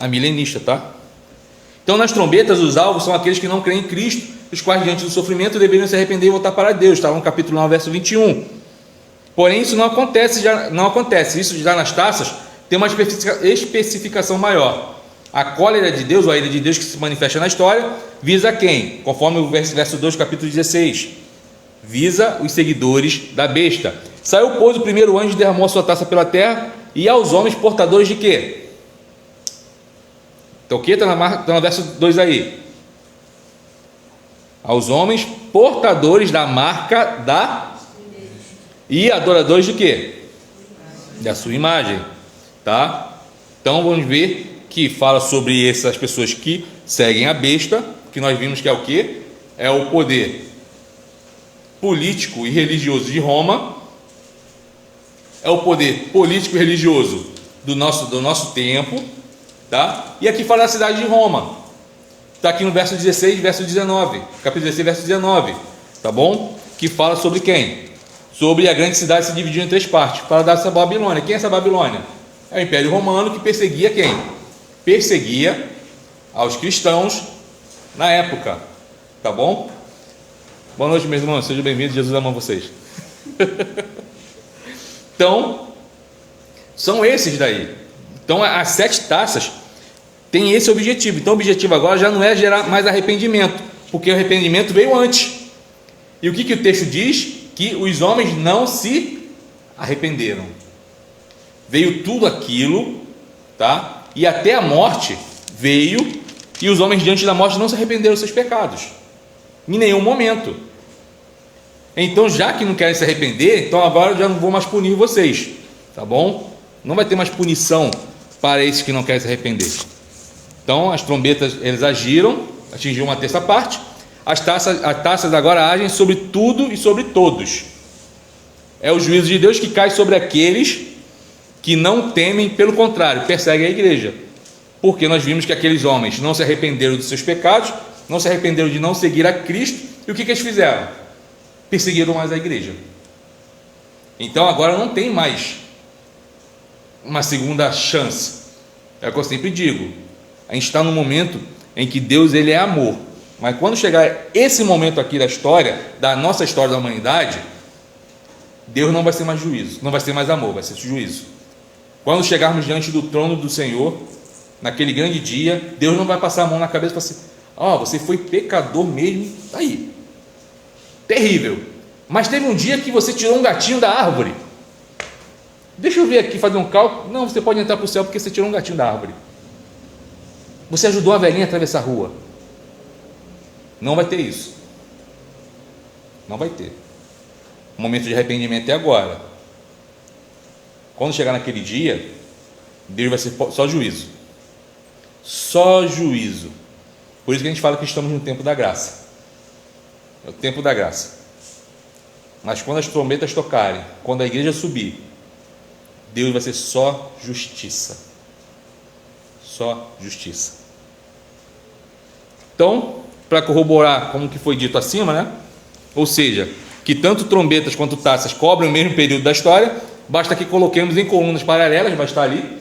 Speaker 1: milenista, tá? Então, nas trombetas, os alvos são aqueles que não creem em Cristo, os quais diante do sofrimento deveriam se arrepender e voltar para Deus. Está no capítulo 9, verso 21. Porém, isso não acontece. Isso já nas taças tem uma especificação maior. A cólera de Deus, ou a ira de Deus que se manifesta na história, visa quem? Conforme o verso 2, capítulo 16. Visa os seguidores da besta. Saiu, pois, o primeiro anjo e derramou a sua taça pela terra, e aos homens portadores de quê? Então o que? Está no verso 2 aí. Aos homens portadores da marca e adoradores de quê? Da sua imagem, tá? Então vamos ver que fala sobre essas pessoas que seguem a besta, que nós vimos que é o quê? É o poder político e religioso de Roma, é o poder político e religioso do nosso tempo, tá? E aqui fala da cidade de Roma, está aqui no verso 16, verso 19, capítulo 16, verso 19, tá bom? Que fala sobre quem? Sobre a grande cidade se dividiu em 3 partes, para dar essa Babilônia. Quem é essa Babilônia? É o Império Romano, que perseguia quem? Perseguia aos cristãos na época, tá bom? Boa noite, meus irmãos, sejam bem-vindos, Jesus ama vocês. Então, são esses daí. Então, as 7 taças têm esse objetivo. Então, o objetivo agora já não é gerar mais arrependimento, porque o arrependimento veio antes. E o que o texto diz? Que os homens não se arrependeram. veio tudo aquilo, tá? E até a morte veio, e os homens diante da morte não se arrependeram dos seus pecados, em nenhum momento. Então, já que não querem se arrepender, então agora eu já não vou mais punir vocês, tá bom? Não vai ter mais punição para esses que não querem se arrepender. Então, as trombetas, eles agiram, atingiram uma terça parte. As taças agora agem sobre tudo e sobre todos. É o juízo de Deus que cai sobre aqueles que não temem, pelo contrário, perseguem a igreja. Porque nós vimos que aqueles homens não se arrependeram dos seus pecados, não se arrependeram de não seguir a Cristo, e o que eles fizeram? Perseguiram mais a igreja. Então agora não tem mais uma segunda chance. É o que eu sempre digo, a gente está num momento em que Deus, ele é amor, mas quando chegar esse momento aqui da história, da nossa história da humanidade, Deus não vai ser mais juízo, não vai ser mais amor, vai ser juízo. Quando chegarmos diante do trono do Senhor, naquele grande dia, Deus não vai passar a mão na cabeça e falar assim: você foi pecador mesmo, aí, terrível, mas teve um dia que você tirou um gatinho da árvore. Deixa eu ver aqui, fazer um cálculo. Não, você pode entrar para o céu porque você tirou um gatinho da árvore. Você ajudou a velhinha a atravessar a rua. Não vai ter isso. Não vai ter. O momento de arrependimento é agora. Quando chegar naquele dia, Deus vai ser só juízo. Só juízo. Por isso que a gente fala que estamos no tempo da graça. É o tempo da graça. Mas quando as trombetas tocarem, quando a igreja subir, Deus vai ser só justiça. Só justiça. Então, para corroborar como que foi dito acima, né? Ou seja, que tanto trombetas quanto taças cobrem o mesmo período da história, basta que coloquemos em colunas paralelas, vai estar ali,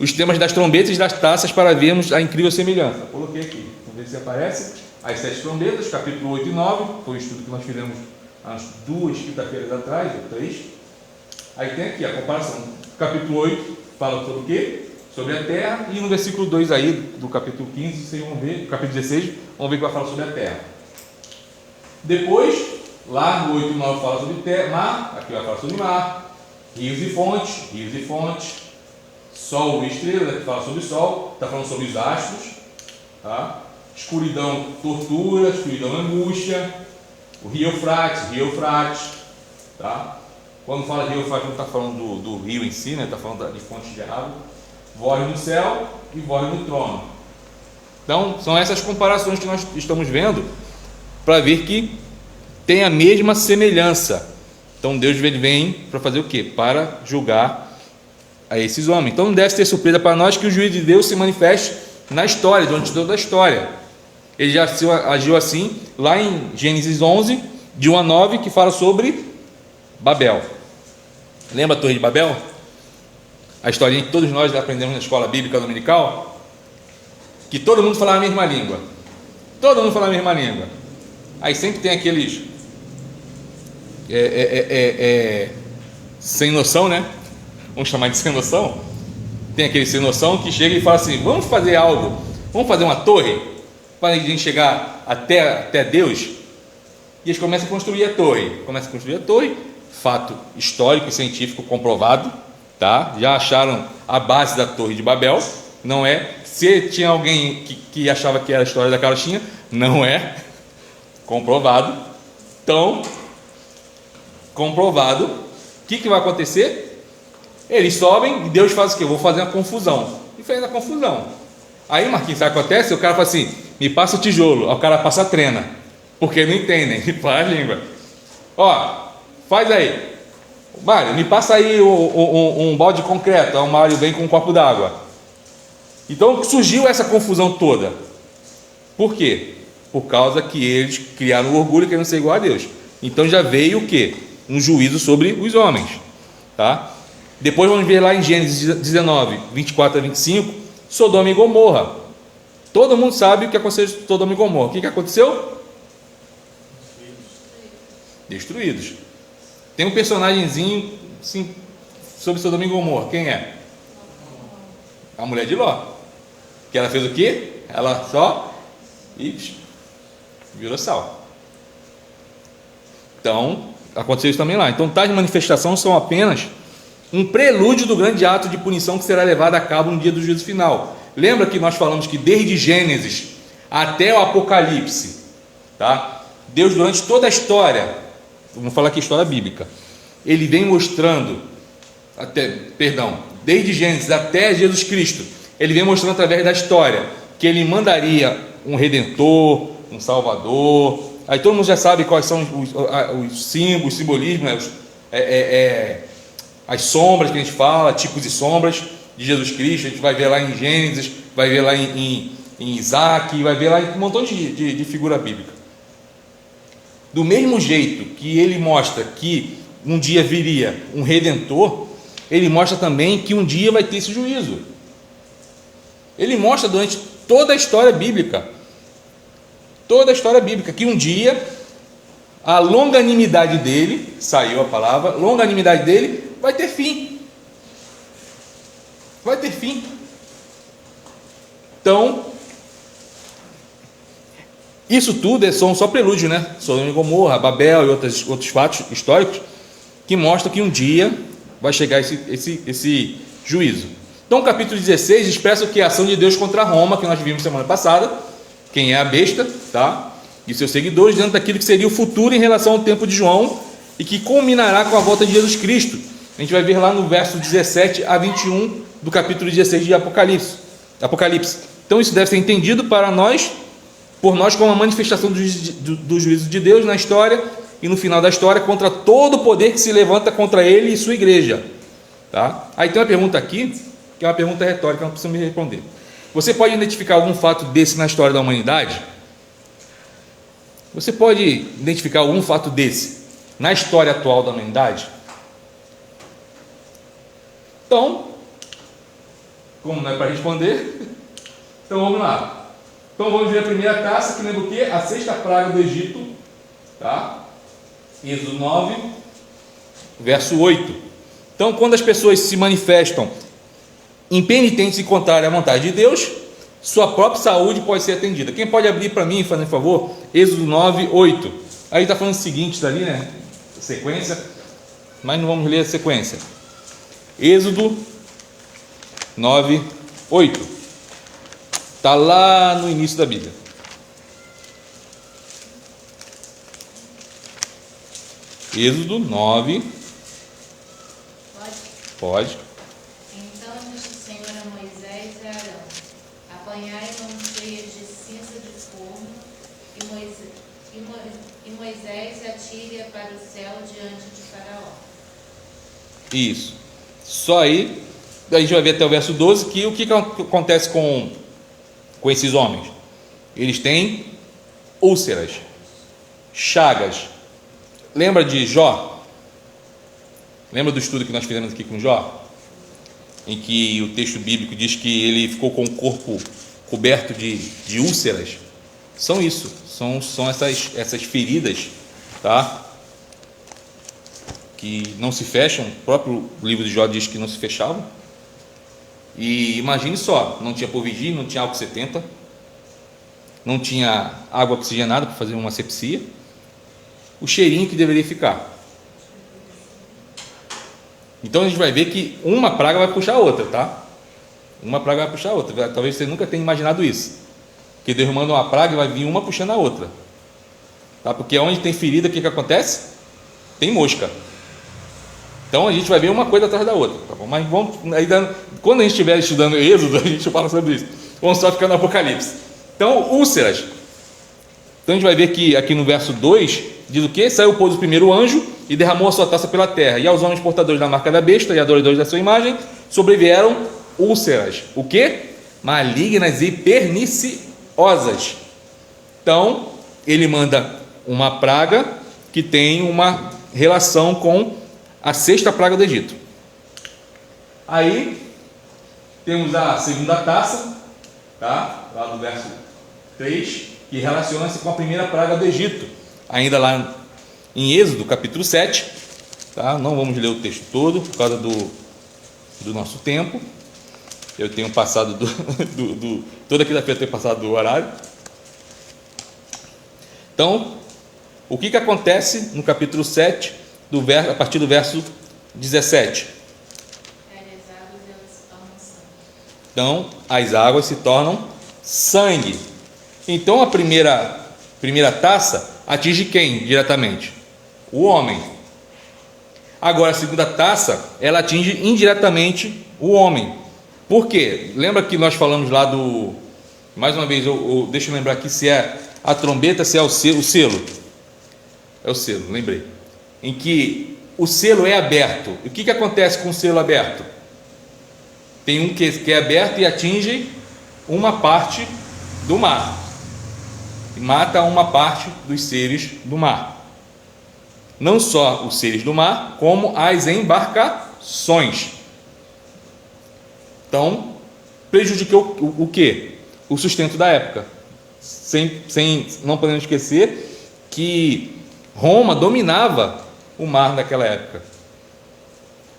Speaker 1: os temas das trombetas e das taças para vermos a incrível semelhança. Coloquei aqui, vamos ver se aparece. As 7 trombetas, capítulo 8 e 9, foi o estudo que nós fizemos há 2 quinta-feiras atrás, ou 3. Aí tem aqui a comparação. Capítulo 8 fala sobre o quê? Sobre a terra, e no versículo 2 aí, do capítulo 15, vocês vão ver, do capítulo 16, vamos ver que vai falar sobre a terra. Depois, lá no 8 e 9 fala sobre terra, mar, aqui vai falar sobre mar, rios e fontes, sol e estrela, aqui fala sobre o sol, está falando sobre os astros, tá? Escuridão, tortura, escuridão, angústia, o rio Eufrates, tá? Quando fala de rio Eufrates, não está falando do rio em si, né? Está falando de fontes de água, voz no céu e voz no trono. Então, são essas comparações que nós estamos vendo para ver que tem a mesma semelhança. Então, Deus vem para fazer o quê? Para julgar a esses homens. Então, não deve ter surpresa para nós que o juízo de Deus se manifeste na história, durante toda a história. Ele já agiu assim lá em Gênesis 11, de 1 a 9, que fala sobre Babel. Lembra a Torre de Babel? A historinha que todos nós aprendemos na escola bíblica dominical, que todo mundo falava a mesma língua. Todo mundo falava a mesma língua. Aí sempre tem aqueles sem noção, né? Vamos chamar de sem noção. Tem aquele sem noção que chega e fala assim: vamos fazer algo, vamos fazer uma torre para a gente chegar até Deus. E eles começam a construir a torre. Fato histórico e científico comprovado, tá? Já acharam a base da Torre de Babel. Não é. Se tinha alguém que achava que era a história da carochinha, não é. Comprovado. Então, comprovado. O que vai acontecer? Eles sobem e Deus faz o quê? Eu vou fazer uma confusão. E fez a confusão. Aí, Marquinhos, sabe o que acontece? O cara fala assim: me passa o tijolo. Aí o cara passa a trena, porque não entendem. E fala a língua. Ó, faz aí. Mário, me passa aí um balde de concreto. Aí o Mário vem com um copo d'água. Então surgiu essa confusão toda. Por quê? Por causa que eles criaram o orgulho querendo ser igual a Deus. Então já veio o quê? Um juízo sobre os homens, tá? Depois vamos ver lá em Gênesis 19, 24 a 25, Sodoma e Gomorra. Todo mundo sabe o que aconteceu em Sodoma e Gomorra. O que aconteceu? Destruídos. Tem um personagemzinho assim, sobre Sodoma e Gomorra. Quem é? A mulher de Ló. Que ela fez o quê? Ela só virou sal. Então, aconteceu isso também lá. Então, tais manifestações são apenas um prelúdio do grande ato de punição que será levado a cabo no dia do juízo final. Lembra que nós falamos que desde Gênesis até o Apocalipse, tá? Deus, durante toda a história, vamos falar aqui história bíblica, ele vem mostrando, desde Gênesis até Jesus Cristo, ele vem mostrando através da história que ele mandaria um redentor, um salvador. Aí todo mundo já sabe quais são os símbolos, os simbolismos, né? As sombras que a gente fala, tipos e sombras de Jesus Cristo. A gente vai ver lá em Gênesis, vai ver lá em Isaac, vai ver lá em um montão de figura bíblica. Do mesmo jeito que ele mostra que um dia viria um redentor, ele mostra também que um dia vai ter esse juízo. Ele mostra durante toda a história bíblica, que um dia a longanimidade dele, saiu a palavra, longanimidade dele vai ter fim. Vai ter fim. Então, isso tudo são só prelúdio, né? Sodoma e Gomorra, Babel e outros fatos históricos que mostram que um dia vai chegar esse juízo. Então, o capítulo 16 expressa o que é a ação de Deus contra Roma, que nós vimos semana passada, quem é a besta, tá? E seus seguidores, dentro daquilo que seria o futuro em relação ao tempo de João, e que culminará com a volta de Jesus Cristo. A gente vai ver lá no verso 17 a 21 do capítulo 16 de Apocalipse. Então, isso deve ser entendido por nós como a manifestação do juízo de Deus na história, e no final da história, contra todo o poder que se levanta contra ele e sua igreja, tá? Aí tem uma pergunta aqui, que é uma pergunta retórica, não precisa me responder. Você pode identificar algum fato desse na história da humanidade? Você pode identificar algum fato desse na história atual da humanidade? Então, como não é para responder, então vamos lá. Então vamos ver a primeira taça, que lembra o quê? A sexta praga do Egito, tá? Êxodo 9, verso 8. Então, quando as pessoas se manifestam impenitentes e contrárias à vontade de Deus, sua própria saúde pode ser atendida. Quem pode abrir para mim, fazendo favor? Êxodo 9, 8. Aí está falando o seguinte, está ali, né? Sequência, mas não vamos ler a sequência. Êxodo 9, 8. Está lá no início da Bíblia. Êxodo 9. Pode.
Speaker 3: Então disse o Senhor a Moisés e a Arão: apanhai mãos cheias de cinza de forno, e Moisés atire-a para o céu diante de Faraó.
Speaker 1: Isso. Só aí, a gente vai ver até o verso 12, que o que acontece com esses homens? Eles têm úlceras, chagas. Lembra de Jó? Lembra do estudo que nós fizemos aqui com Jó? Em que o texto bíblico diz que ele ficou com o corpo coberto de úlceras? São isso, são essas feridas, tá? Que não se fecham. O próprio livro de Jó diz que não se fechavam. E imagine só, não tinha Povigil, não tinha álcool 70, não tinha água oxigenada para fazer uma asepsia. O cheirinho que deveria ficar. Então a gente vai ver que uma praga vai puxar a outra, tá? Uma praga vai puxar a outra. Talvez você nunca tenha imaginado isso, que Deus manda uma praga e vai vir uma puxando a outra, tá? Porque onde tem ferida, o que acontece? Tem mosca. Então a gente vai ver uma coisa atrás da outra, tá bom? Mas vamos, quando a gente estiver estudando Êxodo, a gente fala sobre isso. Vamos só ficar no Apocalipse. Então, úlceras. Então a gente vai ver que aqui no verso 2 diz o que? Saiu, pois, o primeiro anjo e derramou a sua taça pela terra, e aos homens portadores da marca da besta e adoradores da sua imagem sobrevieram úlceras. O que? Malignas e perniciosas. Então ele manda uma praga que tem uma relação com a sexta praga do Egito. Aí temos a segunda taça, tá? Lá do verso 3, que relaciona-se com a primeira praga do Egito, ainda lá em Êxodo, capítulo 7, tá? Não vamos ler o texto todo, por causa do nosso tempo. Eu tenho passado toda quinta-feira eu tenho passado do horário. Então, o que acontece no capítulo 7, a partir do verso 17? Então, as águas se tornam sangue. Então, a primeira taça atinge quem diretamente? O homem. Agora, a segunda taça, ela atinge indiretamente o homem. Por quê? Lembra que nós falamos lá do... Mais uma vez, deixa eu lembrar aqui se é a trombeta, se é o selo. É o selo, lembrei. Em que o selo é aberto. E o que acontece com o selo aberto? Tem um que é aberto e atinge uma parte do mar. E mata uma parte dos seres do mar. Não só os seres do mar, como as embarcações. Então, prejudicou o quê? O sustento da época. Não podemos esquecer que Roma dominava o mar naquela época.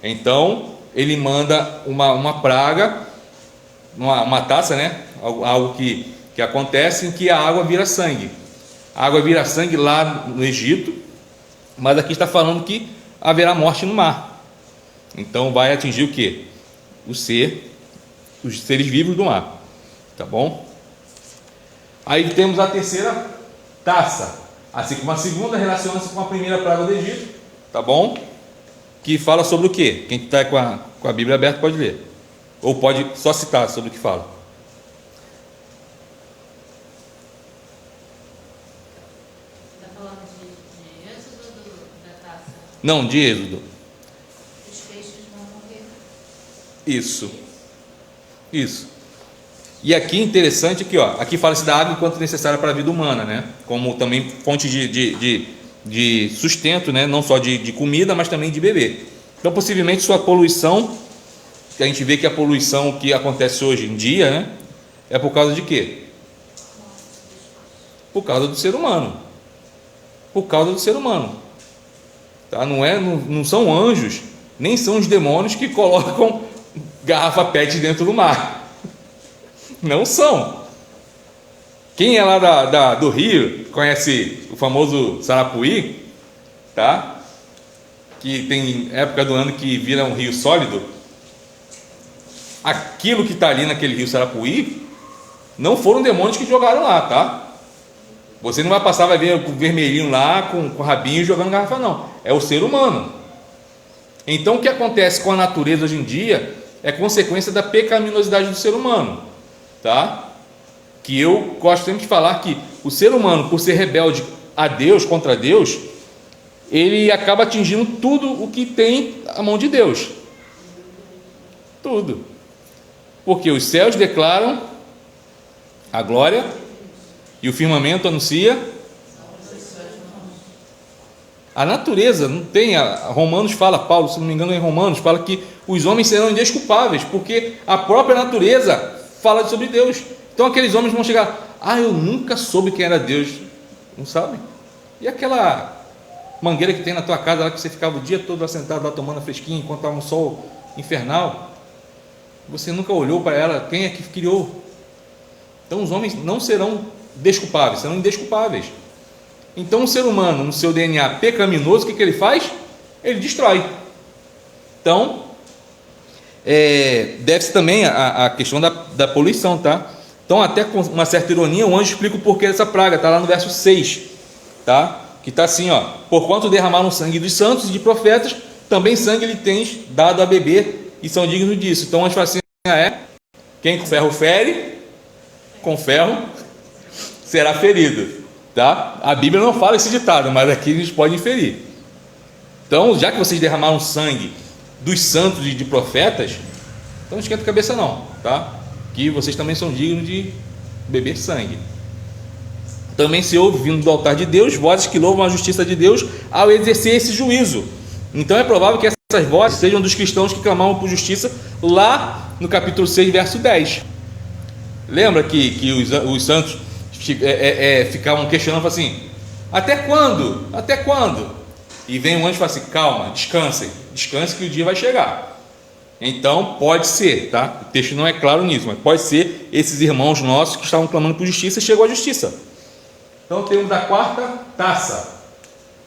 Speaker 1: Então, ele manda uma praga, uma taça, né? Algo que acontece em que a água vira sangue. A água vira sangue lá no Egito, mas aqui está falando que haverá morte no mar. Então, vai atingir o quê? Os seres vivos do mar. Tá bom? Aí temos a terceira taça, assim como a segunda relaciona-se com a primeira praga do Egito, tá bom? Que fala sobre o quê? Quem está com a Bíblia aberta pode ler, ou pode só citar sobre o que fala.
Speaker 3: Está falando de Êxodo ou da taça?
Speaker 1: Não, de Êxodo.
Speaker 3: Os peixes vão morrer.
Speaker 1: Isso. E aqui interessante que, aqui fala-se da água enquanto necessária para a vida humana, né? Como também fonte de sustento, né? Não só de comida, mas também de beber. Então, possivelmente, sua poluição, que a gente vê que a poluição que acontece hoje em dia, né? É por causa de quê? Por causa do ser humano. Por causa do ser humano. Tá? Não são anjos, nem são os demônios que colocam garrafa PET dentro do mar. Não são. Quem é lá do Rio, conhece o famoso Sarapuí, tá? Que tem época do ano que vira um rio sólido. Aquilo que está ali naquele rio Sarapuí, não foram demônios que jogaram lá, tá? Você não vai passar, vai ver o vermelhinho lá, com o rabinho jogando garrafa, não. É o ser humano. Então, o que acontece com a natureza hoje em dia é consequência da pecaminosidade do ser humano. Tá? Que eu gosto sempre de falar que o ser humano, por ser rebelde a Deus, contra Deus, ele acaba atingindo tudo o que tem a mão de Deus. Tudo. Porque os céus declaram a glória e o firmamento anuncia a natureza. Não tem, Romanos fala, Paulo, se não me engano em Romanos, fala que os homens serão indesculpáveis, porque a própria natureza fala sobre Deus. Então aqueles homens vão chegar, eu nunca soube quem era Deus. Não sabe? E aquela mangueira que tem na tua casa, lá que você ficava o dia todo lá sentado lá tomando fresquinho, enquanto estava um sol infernal, você nunca olhou para ela, quem é que criou? Então os homens não serão desculpáveis, serão indesculpáveis. Então o ser humano, no seu DNA pecaminoso, o que ele faz? Ele destrói. Então deve-se também a questão da poluição, tá? Então, até com uma certa ironia, o anjo explica o porquê dessa praga, está lá no verso 6, tá? Que está assim, porquanto derramaram sangue dos santos e de profetas, também sangue lhe tens dado a beber, e são dignos disso. Então, o anjo fala assim, quem com ferro fere, com ferro será ferido, tá? A Bíblia não fala esse ditado, mas aqui a gente pode inferir. Então, já que vocês derramaram sangue dos santos e de profetas, então não esquenta a cabeça não, tá? Que vocês também são dignos de beber sangue. Também se ouve vindo do altar de Deus vozes que louvam a justiça de Deus ao exercer esse juízo. Então é provável que essas vozes sejam dos cristãos que clamavam por justiça lá no capítulo 6, verso 10. Lembra que os santos ficavam questionando assim, até quando? Até quando? E vem um anjo e fala assim, calma, descansem que o dia vai chegar. Então pode ser, tá? O texto não é claro nisso, mas pode ser esses irmãos nossos que estavam clamando por justiça e chegou a justiça. Então temos a quarta taça,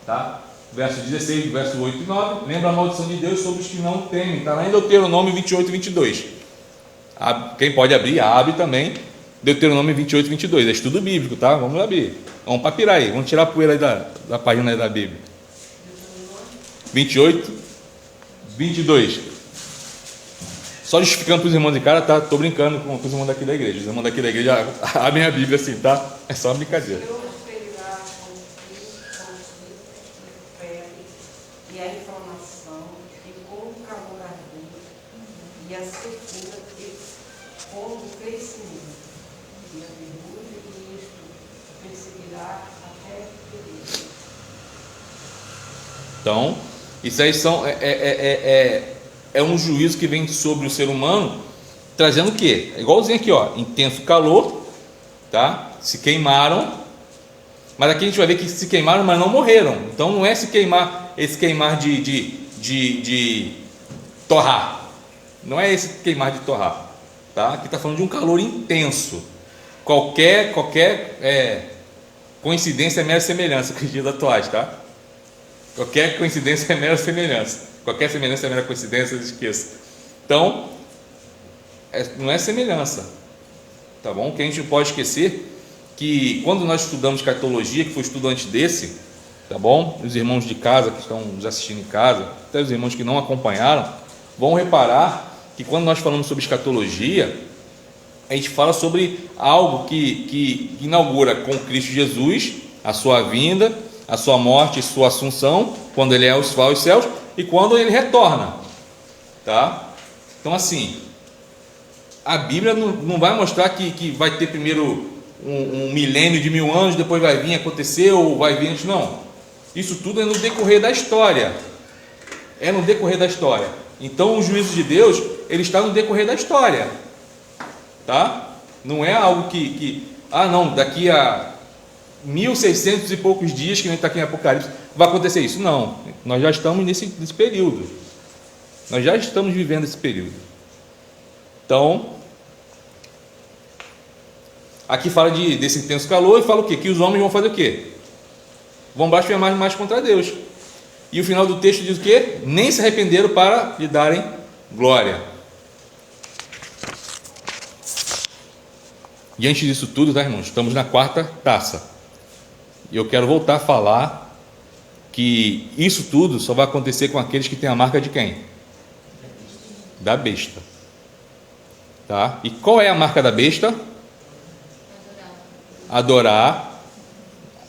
Speaker 1: tá? Verso 16, verso 8 e 9, lembra a maldição de Deus sobre os que não temem, está lá em Deuteronômio 28 e 22. Quem pode abrir, abre também. Deuteronômio 28, 22. É estudo bíblico, tá? Vamos abrir. Vamos papirar aí. Vamos tirar a poeira aí da página aí da Bíblia. 28, 22. Só justificando para os irmãos de cara, tá? Tô brincando com os irmãos daqui da igreja. Os irmãos daqui da igreja abrem a Bíblia assim, tá? É só uma brincadeira.
Speaker 2: E a inflamação, e como o calor ardente, e a secura, e como o crescimento, e a vergüenza, e isto perseguirá até perecer.
Speaker 1: Então, isso aí é um juízo que vem sobre o ser humano, trazendo o quê? É igualzinho aqui, ó, intenso calor, tá? Se queimaram, mas aqui a gente vai ver que se queimaram, mas não morreram. Então não é se queimar, esse queimar de torrar. Não é esse queimar de torrar, tá? Aqui está falando de um calor intenso. Qualquer coincidência é mera semelhança com os dias atuais, tá? Qualquer coincidência é mera semelhança. Qualquer semelhança é mera coincidência, esqueça. Então, não é semelhança, tá bom? Que a gente não pode esquecer que quando nós estudamos escatologia, que foi estudo antes desse, tá bom? Os irmãos de casa que estão nos assistindo em casa, até os irmãos que não acompanharam, vão reparar que quando nós falamos sobre escatologia, a gente fala sobre algo que inaugura com Cristo Jesus, a sua vinda, a sua morte e sua assunção, quando ele vai aos céus e quando ele retorna, tá? Então assim, a Bíblia não vai mostrar que vai ter primeiro um milênio de 1000 anos, depois vai vir acontecer ou vai vir antes, não. Isso tudo é no decorrer da história. É no decorrer da história. Então o juízo de Deus, ele está no decorrer da história, tá? Não é algo não, daqui a 1600 e poucos dias, que nem está aqui em Apocalipse, vai acontecer isso. Não, nós já estamos nesse período. Nós já estamos vivendo esse período. Então, aqui fala desse intenso calor e fala o quê? Que os homens vão fazer o quê? Vão blasfemar mais contra Deus. E o final do texto diz o quê? Nem se arrependeram para lhe darem glória. Diante disso tudo, tá, irmãos? Estamos na 4ª taça. E eu quero voltar a falar que isso tudo só vai acontecer com aqueles que têm a marca de quem? Da besta. Tá? E qual é a marca da besta? Adorar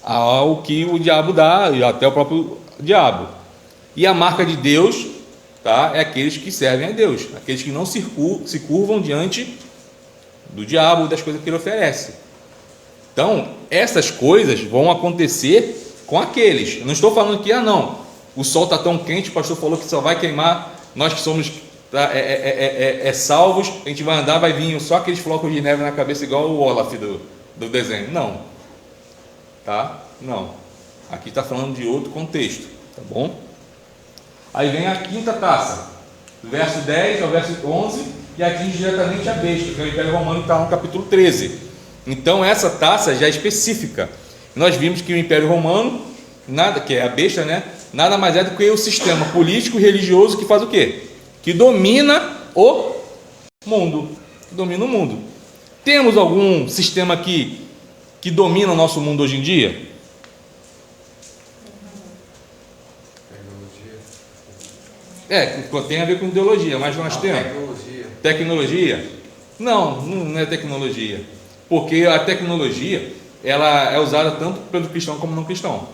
Speaker 1: ao que o diabo dá, e até o próprio diabo. E a marca de Deus, tá? É aqueles que servem a Deus, aqueles que não se curvam diante do diabo, das coisas que ele oferece. Então, essas coisas vão acontecer com aqueles. Eu não estou falando que, o sol está tão quente, o pastor falou que só vai queimar, nós que somos salvos, a gente vai andar, vai vir só aqueles flocos de neve na cabeça, igual o Olaf do desenho. Não, tá? Não. Aqui está falando de outro contexto, tá bom? Aí vem a 5ª taça, do verso 10 ao verso 11, e atinge diretamente a besta, que é o Império Romano, que está no capítulo 13. Então essa taça já é específica. Nós vimos que o Império Romano, que é a besta, né? Nada mais é do que o sistema político e religioso que faz o quê? Que domina o mundo. Domina o mundo. Temos algum sistema que domina o nosso mundo hoje em dia? Tem a ver com ideologia, mas nós temos tecnologia. Não é tecnologia, porque a tecnologia ela é usada tanto pelo cristão como não cristão,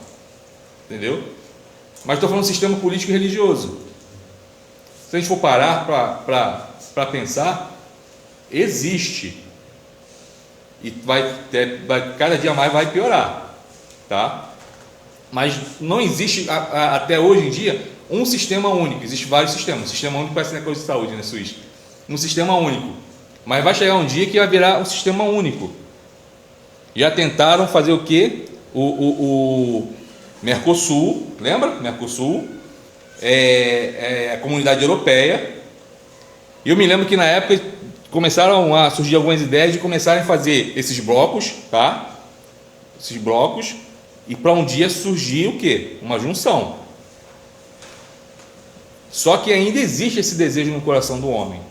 Speaker 1: entendeu? Mas estou falando de sistema político e religioso. Se a gente for parar para pensar, existe, e cada dia mais vai piorar, tá? Mas não existe até hoje em dia um sistema único. Existem vários sistemas. Um sistema único parece negócio de saúde, né, Suíça? Um sistema único. Mas vai chegar um dia que vai virar um sistema único. Já tentaram fazer o quê? O Mercosul, lembra? Mercosul é a comunidade europeia. E eu me lembro que na época começaram a surgir algumas ideias de começarem a fazer esses blocos, tá? Esses blocos, e para um dia surgir o quê? Uma junção. Só que ainda existe esse desejo no coração do homem.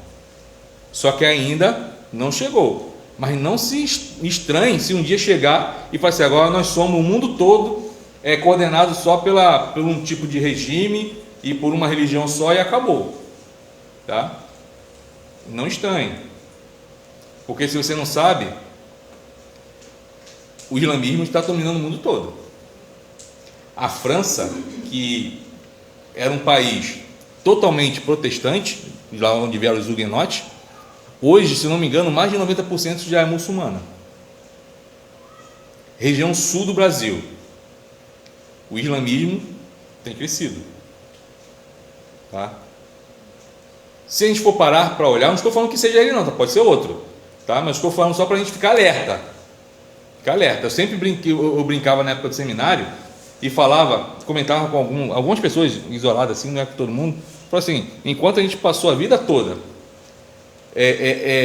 Speaker 1: Só que ainda não chegou. Mas não se estranhe se um dia chegar e falar assim: agora nós somos o mundo todo coordenado só por um tipo de regime e por uma religião só e acabou. Tá? Não estranhe. Porque se você não sabe, o islamismo está dominando o mundo todo. A França, que era um país totalmente protestante, lá onde vieram os huguenotes, hoje, se não me engano, mais de 90% já é muçulmana. Região sul do Brasil, o islamismo tem crescido. Tá? Se a gente for parar para olhar, não estou falando que seja ele não, pode ser outro, tá? Mas estou falando só para a gente ficar alerta. Ficar alerta. Eu sempre eu brincava na época do seminário e comentava com algumas pessoas isoladas assim, não é com todo mundo. Falei assim: enquanto a gente passou a vida toda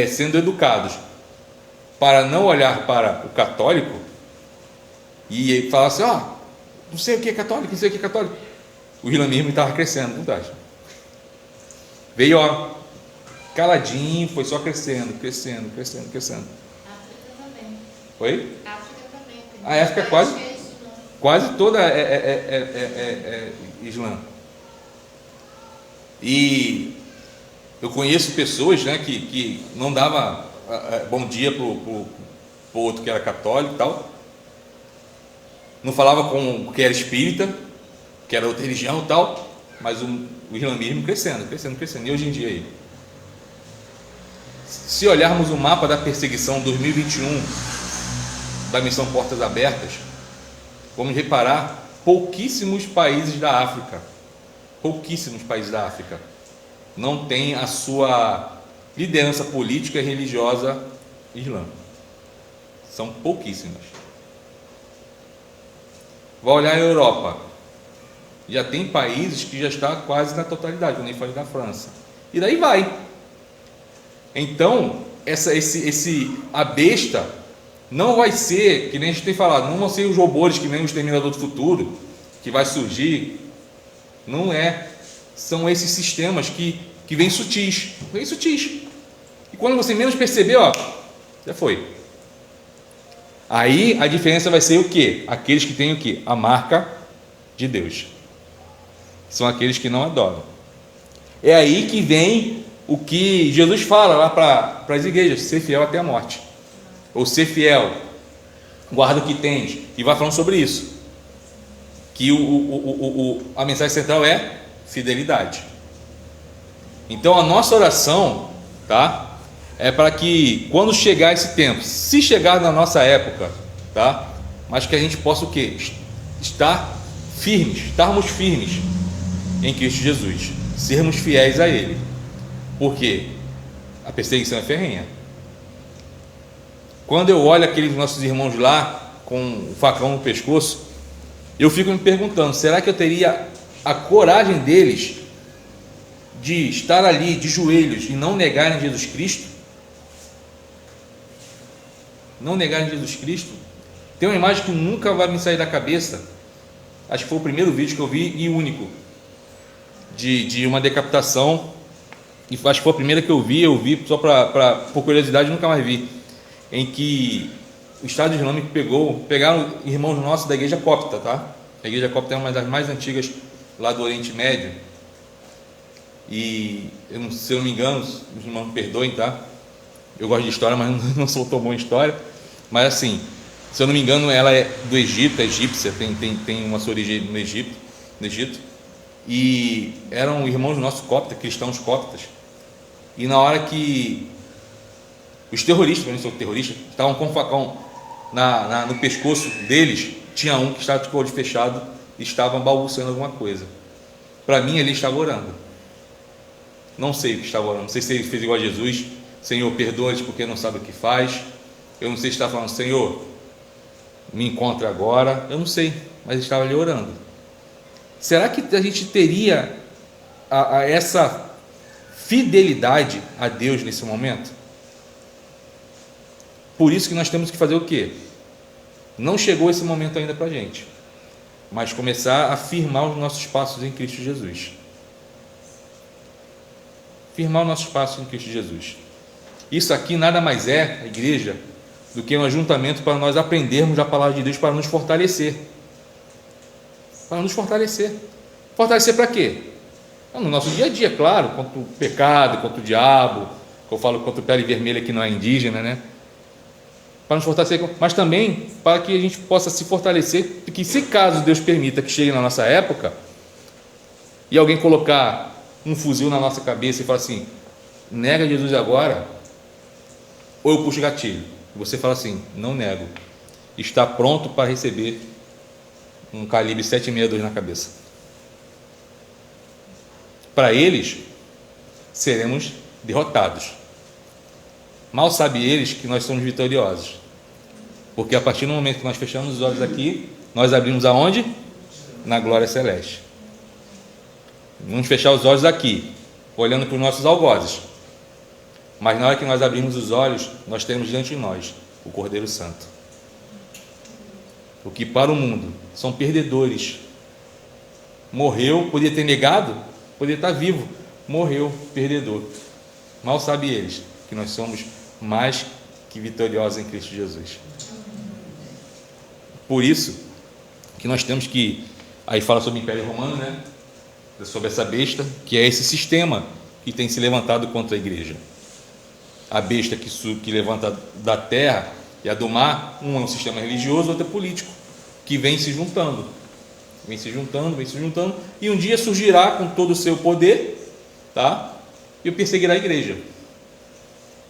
Speaker 1: sendo educados para não olhar para o católico e falar assim: não sei o que é católico, não sei o que é católico, o islamismo estava crescendo, não tá? Veio caladinho, foi só crescendo.
Speaker 3: África também.
Speaker 1: Oi?
Speaker 3: África também.
Speaker 1: A África quase toda é Islã. E eu conheço pessoas, né, que não dava bom dia pro outro que era católico e tal, não falava com que era espírita, que era outra religião e tal, mas o islamismo crescendo. E hoje em dia aí, se olharmos o mapa da perseguição 2021 da missão Portas Abertas, vamos reparar pouquíssimos países da África não têm a sua liderança política e religiosa islã. São pouquíssimas. Vai olhar a Europa, já tem países que já está quase na totalidade, eu nem falei da França, e daí vai. Então a besta não vai ser, que nem a gente tem falado, não vão ser os robôs que nem o Exterminador do Futuro que vai surgir, não é, são esses sistemas que vêm sutis, e quando você menos perceber, já foi. Aí a diferença vai ser o quê? Aqueles que têm o quê? A marca de Deus. São aqueles que não adoram. É aí que vem o que Jesus fala lá para as igrejas: ser fiel até a morte. Ou ser fiel, guarda o que tens. E vai falando sobre isso. Que a mensagem central é fidelidade. Então a nossa oração, tá? É para que quando chegar esse tempo, se chegar na nossa época, tá? Mas que a gente possa o quê? Estarmos firmes em Cristo Jesus, sermos fiéis a Ele, porque a perseguição é ferrenha. Quando eu olho aqueles nossos irmãos lá com o facão no pescoço, eu fico me perguntando: será que eu teria a coragem deles de estar ali de joelhos e não negarem Jesus Cristo? Não negarem Jesus Cristo? Tem uma imagem que nunca vai me sair da cabeça, acho que foi o primeiro vídeo que eu vi e único, de uma decapitação, e acho que foi a primeira que eu vi só por curiosidade, nunca mais vi, em que o Estado Islâmico pegaram irmãos nossos da igreja copta, tá? A igreja copta é uma das mais antigas lá do Oriente Médio, e se eu não me engano, os irmãos me perdoem, tá? Eu gosto de história, mas não sou tão bom em história, mas assim, se eu não me engano, ela é do Egito, é egípcia, tem uma sua origem no Egito, e eram irmãos nossos coptas, cristãos coptas, e na hora que os terroristas, eu não sou terrorista, estavam com o facão no pescoço deles, tinha um que estava de olho fechado e estavam balbuciando alguma coisa. Para mim, ele estava orando. Não sei o que estava orando, não sei se ele fez igual a Jesus: Senhor, perdoa-lhes porque não sabe o que faz. Eu não sei se estava falando: Senhor, me encontra agora. Eu não sei, mas ele estava ali orando. Será que a gente teria essa fidelidade a Deus nesse momento? Por isso que nós temos que fazer o quê? Não chegou esse momento ainda para a gente, mas começar a firmar os nossos passos em Cristo Jesus. Firmar os nossos passos em Cristo Jesus. Isso aqui nada mais é, a igreja, do que um ajuntamento para nós aprendermos a palavra de Deus, para nos fortalecer. Para nos fortalecer. Fortalecer para quê? No nosso dia a dia, claro, contra o pecado, contra o diabo, que eu falo contra o pele vermelha que não é indígena, né? Para nos fortalecer, mas também para que a gente possa se fortalecer, porque se caso Deus permita que chegue na nossa época, e alguém colocar um fuzil na nossa cabeça e falar assim, nega Jesus agora, ou eu puxo o gatilho, e você fala assim, não nego, está pronto para receber um calibre 7,62 na cabeça. Para eles, seremos derrotados. Mal sabem eles que nós somos vitoriosos, porque a partir do momento que nós fechamos os olhos aqui, nós abrimos aonde? Na glória celeste. Vamos fechar os olhos aqui, olhando para os nossos algozes, mas na hora que nós abrimos os olhos, nós temos diante de nós o Cordeiro Santo, o que para o mundo são perdedores. Morreu, podia ter negado, podia estar vivo, morreu, perdedor. Mal sabem eles que nós somos mais que vitoriosos em Cristo Jesus. Por isso que nós temos que, aí fala sobre o Império Romano, né? Sobre essa besta, que é esse sistema que tem se levantado contra a igreja. A besta que levanta da terra e a do mar, um é um sistema religioso, outro é político, que vem se juntando, e um dia surgirá com todo o seu poder, tá? E perseguirá a igreja.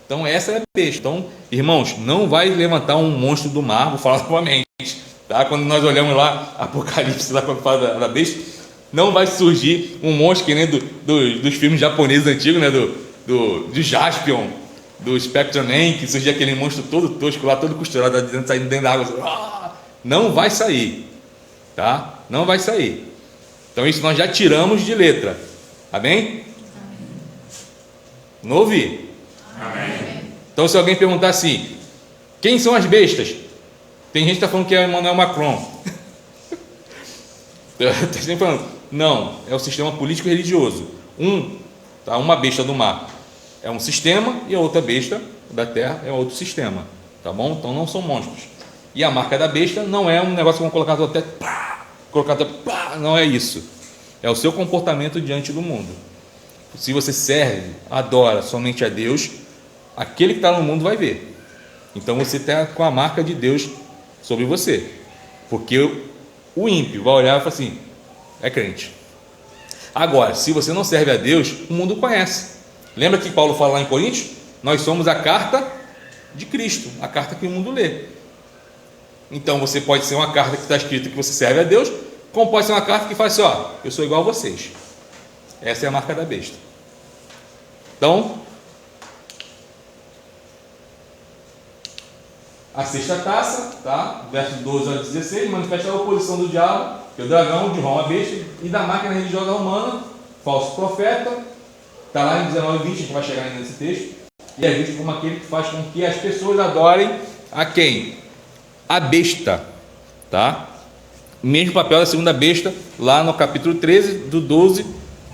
Speaker 1: Então essa é a besta. Então, irmãos, não vai levantar um monstro do mar, vou falar novamente, tá? Quando nós olhamos lá Apocalipse, lá quando fala da besta, não vai surgir um monstro que nem dos filmes japoneses antigos, né? Do Jaspion, do Spectrum Man, que surgia aquele monstro todo tosco lá, todo costurado, saindo dentro da água. Não vai sair, tá? Não vai sair. Então isso nós já tiramos de letra. Amém? Não ouvi? Amém. Então se alguém perguntar assim, quem são as bestas? Tem gente que está falando que é Emmanuel Macron. Está sempre falando, não, é o sistema político e religioso. Uma besta do mar é um sistema e a outra besta da terra é outro sistema, tá bom? Então não são monstros. E a marca da besta não é um negócio que vão colocar até não é isso. É o seu comportamento diante do mundo. Se você serve, adora somente a Deus, aquele que está no mundo vai ver. Então você está com a marca de Deus sobre você, porque o ímpio vai olhar e falar assim, é crente. Agora, se você não serve a Deus, o mundo conhece. Lembra que Paulo fala lá em Coríntios? Nós somos a carta de Cristo, a carta que o mundo lê. Então você pode ser uma carta que está escrita que você serve a Deus, como pode ser uma carta que fala assim, ó, eu sou igual a vocês. Essa é a marca da besta. Então, a sexta taça, tá? Versos 12 a 16, manifesta a oposição do diabo, que é o dragão, de Roma, a besta, e da máquina religiosa humana, falso profeta, está lá em 19 e 20, a gente vai chegar ainda nesse texto, e é visto como aquele que faz com que as pessoas adorem a quem? A besta, tá? Mesmo papel da segunda besta, lá no capítulo 13, do 12,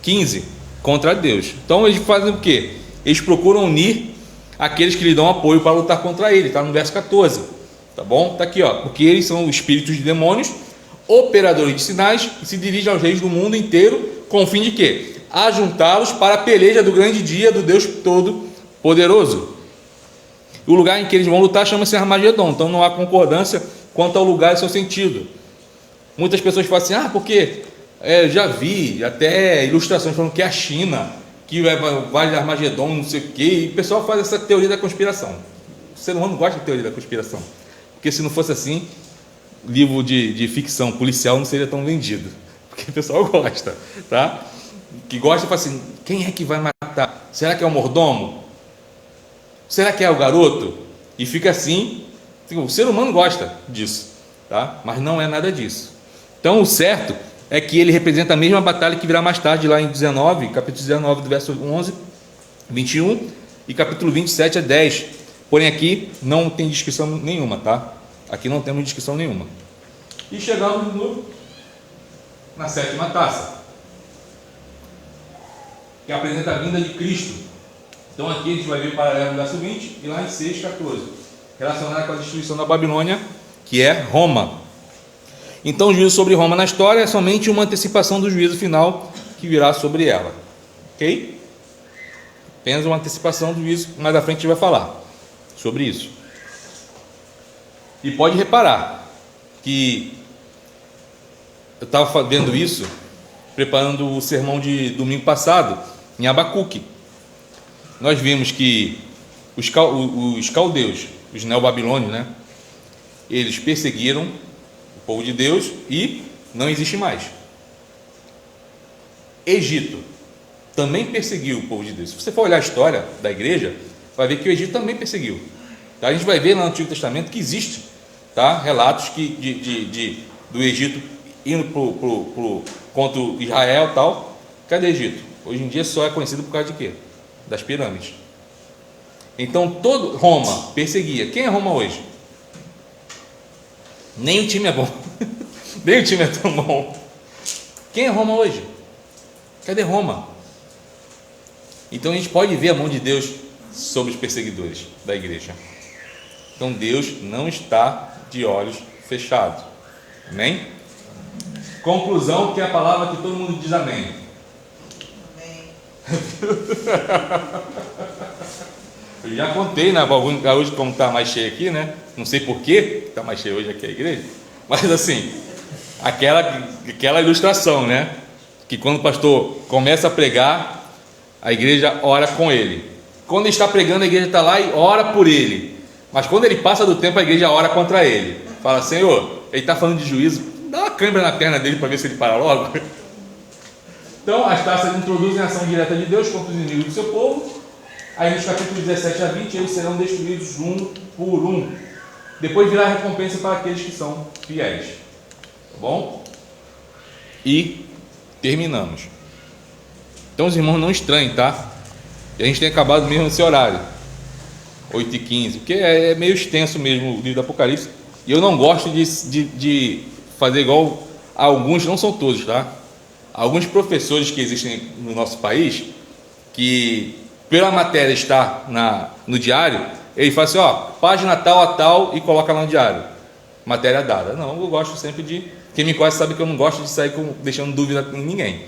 Speaker 1: 15, contra Deus. Então eles fazem o quê? Eles procuram unir aqueles que lhe dão apoio para lutar contra ele, está no verso 14, tá bom? Está aqui, ó, porque eles são espíritos de demônios, operadores de sinais, que se dirigem aos reis do mundo inteiro, com o fim de quê? Ajuntá-los para a peleja do grande dia do Deus Todo-Poderoso. O lugar em que eles vão lutar chama-se Armagedon, então não há concordância quanto ao lugar e seu sentido. Muitas pessoas falam assim, porque já vi até ilustrações falando que é a China, que vai de Armagedon, não sei o quê, e o pessoal faz essa teoria da conspiração. O ser humano gosta de teoria da conspiração, porque se não fosse assim, livro de ficção policial não seria tão vendido, porque o pessoal gosta, tá? Que gosta e fala assim, quem é que vai matar? Será que é o mordomo? Será que é o garoto? E fica assim, o ser humano gosta disso, tá? Mas não é nada disso. Então o certo é que ele representa a mesma batalha que virá mais tarde lá em 19, capítulo 19 do verso 11, 21 e capítulo 27 a 10. Porém aqui não tem descrição nenhuma, tá? Aqui não temos descrição nenhuma. E chegamos na sétima taça, que apresenta a vinda de Cristo, Então aqui a gente vai ver o paralelo do verso 20 e lá em 6,14, relacionado com a destruição da Babilônia, que é Roma. Então o juízo sobre Roma na história é somente uma antecipação do juízo final que virá sobre ela. Ok? Apenas uma antecipação do juízo, mais à frente a gente vai falar sobre isso. E pode reparar que eu estava vendo isso, preparando o sermão de domingo passado, em Abacuque. Nós vimos que os caldeus, os neobabilônios, né, eles perseguiram o povo de Deus e não existe mais. Egito também perseguiu o povo de Deus. Se você for olhar a história da igreja, vai ver que o Egito também perseguiu. Tá? A gente vai ver lá no Antigo Testamento que existe, tá, relatos do Egito indo contra Israel e tal. Cadê o Egito? Hoje em dia só é conhecido por causa de quê? Das pirâmides. Então todo Roma perseguia. Quem é Roma hoje? Nem o time é bom. Nem o time é tão bom. Quem é Roma hoje? Cadê Roma? Então a gente pode ver a mão de Deus sobre os perseguidores da igreja. Então Deus não está de olhos fechados. Amém? Conclusão, que é a palavra que todo mundo diz amém. Eu já contei, né, hoje como está mais cheio aqui, né? Não sei por que está mais cheio hoje aqui a igreja, mas assim, aquela ilustração, né? Que quando o pastor começa a pregar, a igreja ora com ele. Quando ele está pregando, a igreja está lá e ora por ele. Mas quando ele passa do tempo, a igreja ora contra ele. Fala: Senhor, ele está falando de juízo, dá uma câimbra na perna dele para ver se ele para logo. Então, as taças introduzem a ação direta de Deus contra os inimigos do seu povo. Aí nos capítulos 17 a 20, eles serão destruídos um por um. Depois virá a recompensa para aqueles que são fiéis. Tá bom? E terminamos. Então os irmãos não estranhem, tá? E a gente tem acabado mesmo nesse horário, 8h15, porque é meio extenso mesmo o livro do Apocalipse. E eu não gosto de fazer igual a alguns, não são todos, tá? Alguns professores que existem no nosso país, que pela matéria estar no diário, ele fala assim: ó, página tal a tal, e coloca lá no diário, matéria dada. Não, eu gosto sempre de... Quem me conhece sabe que eu não gosto de sair deixando dúvida com ninguém.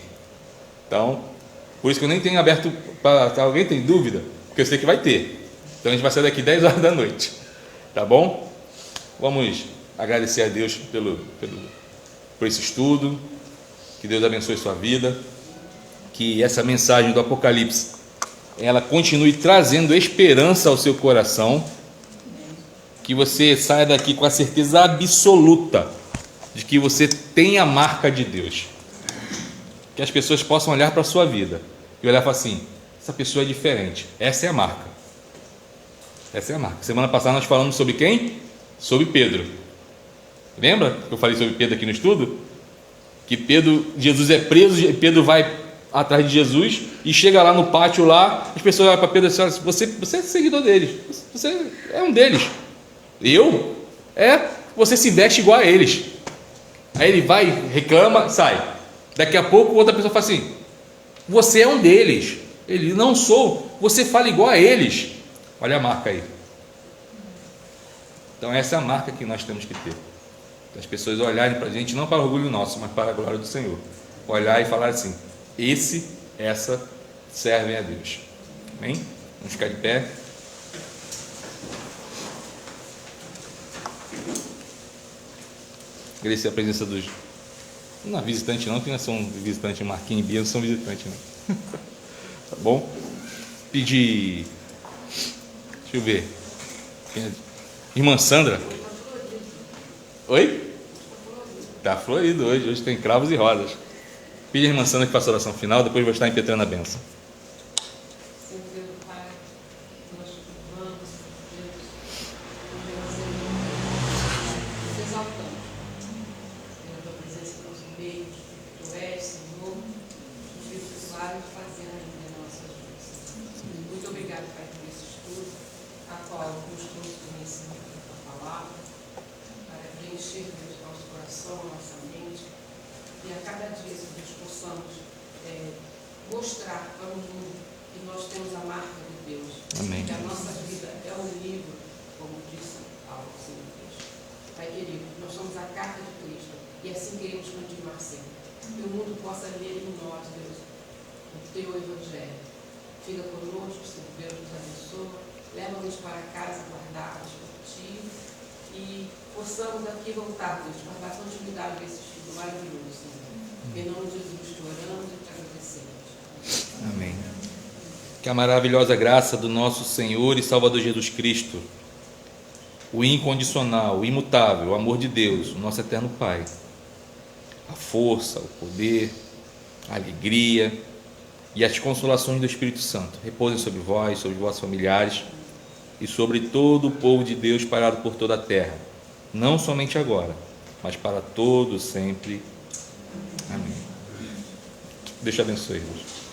Speaker 1: Então, por isso que eu nem tenho aberto para alguém tem dúvida, porque eu sei que vai ter. Então a gente vai sair daqui 10 horas da noite, tá bom? Vamos agradecer a Deus por esse estudo. Que Deus abençoe sua vida, que essa mensagem do Apocalipse ela continue trazendo esperança ao seu coração, que você saia daqui com a certeza absoluta de que você tem a marca de Deus, que as pessoas possam olhar para a sua vida e olhar e falar assim: essa pessoa é diferente, essa é a marca. Essa é a marca. Semana passada nós falamos sobre quem? Sobre Pedro. Lembra que eu falei sobre Pedro aqui no estudo? Que Jesus é preso, Pedro vai atrás de Jesus e chega lá no pátio lá, as pessoas olham para Pedro e dizem: você é seguidor deles, você é um deles. Você se veste igual a eles. Aí ele vai, reclama, sai. Daqui a pouco outra pessoa fala assim: você é um deles. Ele: não sou, você fala igual a eles. Olha a marca aí. Então essa é a marca que nós temos que ter. As pessoas olharem para a gente, não para o orgulho nosso, mas para a glória do Senhor. Olhar e falar assim: essa servem a Deus. Amém? Vamos ficar de pé. Agradecer a presença dos... Não é visitante não, porque não são visitantes. Marquinhos e Bia não são visitantes não. Tá bom? Pedir... Deixa eu ver. Irmã Sandra. Oi? Está florido hoje. Hoje tem cravos e rosas. Pede a irmã Sandra que faça a oração final. Depois vou estar impetrando a bênção.
Speaker 2: Senhor Deus, Pai, nós louvamos, Deus, nos exaltamos. Pela tua presença no nosso meio, que tu és, Senhor, os vídeos vários fazendo ainda nas nossas vidas. Muito obrigado, Pai, por esse estudo, a qual nos trouxe conhecimento da tua palavra, para preencher o nosso coração, a nossa mente, e a cada dia, Senhor, possamos mostrar para o mundo que nós temos a marca de Deus.
Speaker 1: Amém.
Speaker 2: Que a nossa vida é um livro, como disse ao Senhor Cristo. Pai querido, nós somos a carta de Cristo e assim queremos continuar sempre. Que o mundo possa ler em nós, Deus, o teu Evangelho. Fica conosco, Senhor Deus, nos abençoa. Leva-nos para casa guardados por ti e possamos aqui voltar, Deus, para dar continuidade a esse estudo maravilhoso, Senhor. Em nome de Jesus, te oramos e te agradecemos.
Speaker 1: Amém. Que a maravilhosa graça do nosso Senhor e Salvador Jesus Cristo, o incondicional, o imutável, o amor de Deus, o nosso eterno Pai, a força, o poder, a alegria e as consolações do Espírito Santo repousem sobre vós, sobre vossos familiares e sobre todo o povo de Deus espalhado por toda a terra, não somente agora, mas para todo sempre. Amém. Deus te abençoe, irmãos.